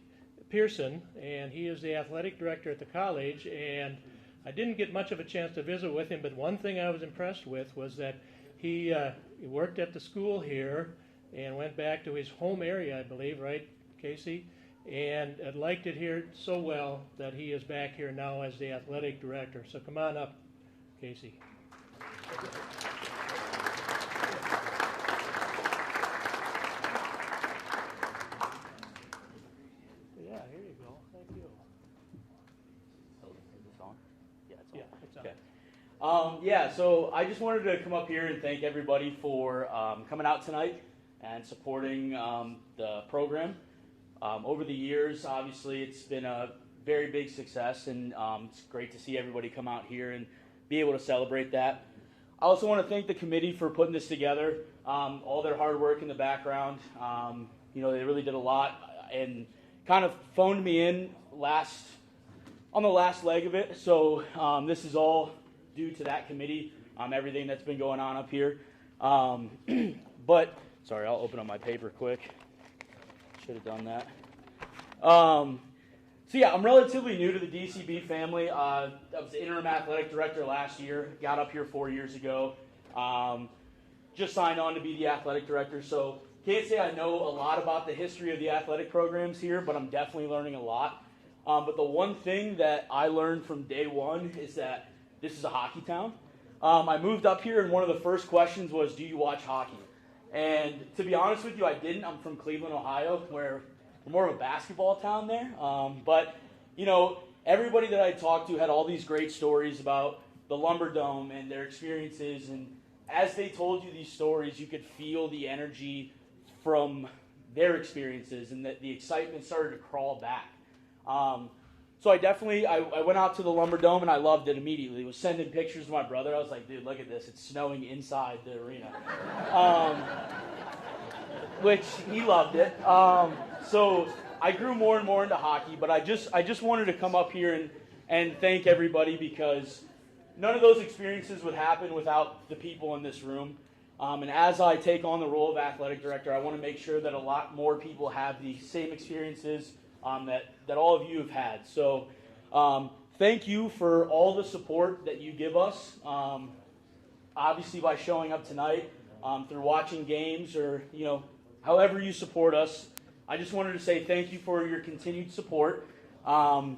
S4: Pearson, and he is the athletic director at the college. And I didn't get much of a chance to visit with him, but one thing I was impressed with was that he worked at the school here and went back to his home area, I believe, right, Casey? And liked it here so well that he is back here now as the athletic director. So come on up, Casey. Yeah, here you go. Thank you.
S14: Is this on? Yeah, it's on.
S4: Yeah, it's on.
S14: Okay. So I just wanted to come up here and thank everybody for coming out tonight and supporting the program. Over the years, obviously, it's been a very big success, and it's great to see everybody come out here and be able to celebrate that. I also want to thank the committee for putting this together, all their hard work in the background. They really did a lot and kind of phoned me in on the last leg of it. So this is all due to that committee, everything that's been going on up here. But, sorry, I'll open up my paper quick. Should have done that. I'm relatively new to the DCB family. I was the interim athletic director last year. Got up here 4 years ago. Just signed on to be the athletic director. So can't say I know a lot about the history of the athletic programs here, but I'm definitely learning a lot. But the one thing that I learned from day one is that this is a hockey town. I moved up here, and one of the first questions was, do you watch hockey? And to be honest with you, I didn't. I'm from Cleveland, Ohio, where we're more of a basketball town there. But everybody that I talked to had all these great stories about the Lumberdome and their experiences. And as they told you these stories, you could feel the energy from their experiences, and that the excitement started to crawl back. So I went out to the Lumberdome, and I loved it immediately. I was sending pictures to my brother. I was like, dude, look at this. It's snowing inside the arena. Which he loved it. So I grew more and more into hockey, but I just wanted to come up here and thank everybody, because none of those experiences would happen without the people in this room. And as I take on the role of athletic director, I want to make sure that a lot more people have the same experiences that all of you have had. So thank you for all the support that you give us, obviously by showing up tonight, through watching games, or however you support us. I just wanted to say thank you for your continued support, and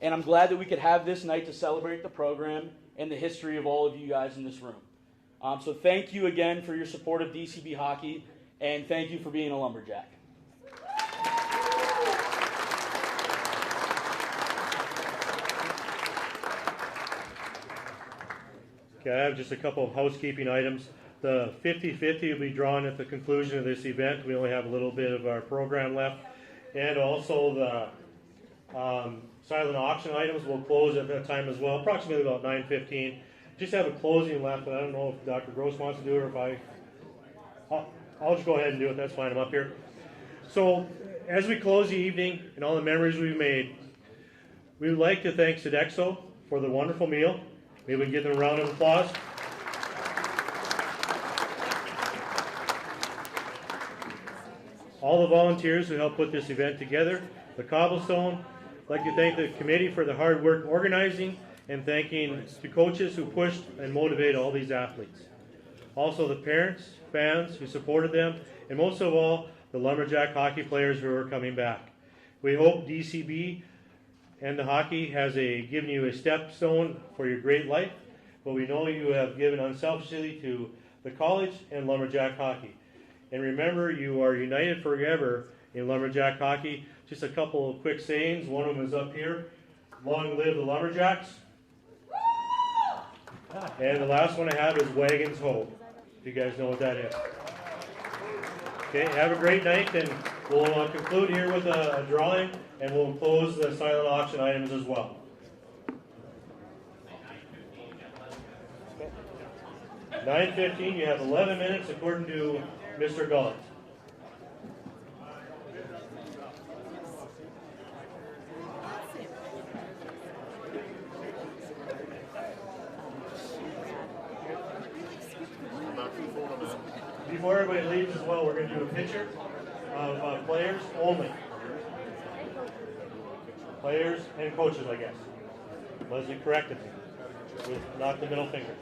S14: I'm glad that we could have this night to celebrate the program and the history of all of you guys in this room. So thank you again for your support of DCB hockey, and thank you for being a Lumberjack.
S5: Okay, I have just a couple of housekeeping items. The 50-50 will be drawn at the conclusion of this event. We only have a little bit of our program left. And also the silent auction items will close at that time as well, approximately about 9:15. Just have a closing left, but I don't know if Dr. Gross wants to do it, or if I'll just go ahead and do it. That's fine, I'm up here. So as we close the evening and all the memories we've made, we would like to thank Sodexo for the wonderful meal. Maybe we can give them a round of applause. all the volunteers who helped put this event together, the Cobblestone. I'd like to thank the committee for the hard work organizing, and thanking the coaches who pushed and motivated all these athletes. Also the parents, fans who supported them, and most of all, the Lumberjack hockey players who are coming back. We hope DCB and the hockey has given you a stepstone for your great life, but we know you have given unselfishly to the college and Lumberjack hockey. And remember, you are united forever in Lumberjack hockey. Just a couple of quick sayings. One of them is up here. Long live the Lumberjacks. And the last one I have is Wagons Ho. If you guys know what that is. Okay, have a great night, and we'll conclude here with a drawing, and we'll close the silent auction items as well. 9:15, you have 11 minutes according to Mr. Gaunt. Before everybody leaves as well, we're going to do a picture of players only. Players and coaches, I guess. Leslie corrected me with not the middle finger.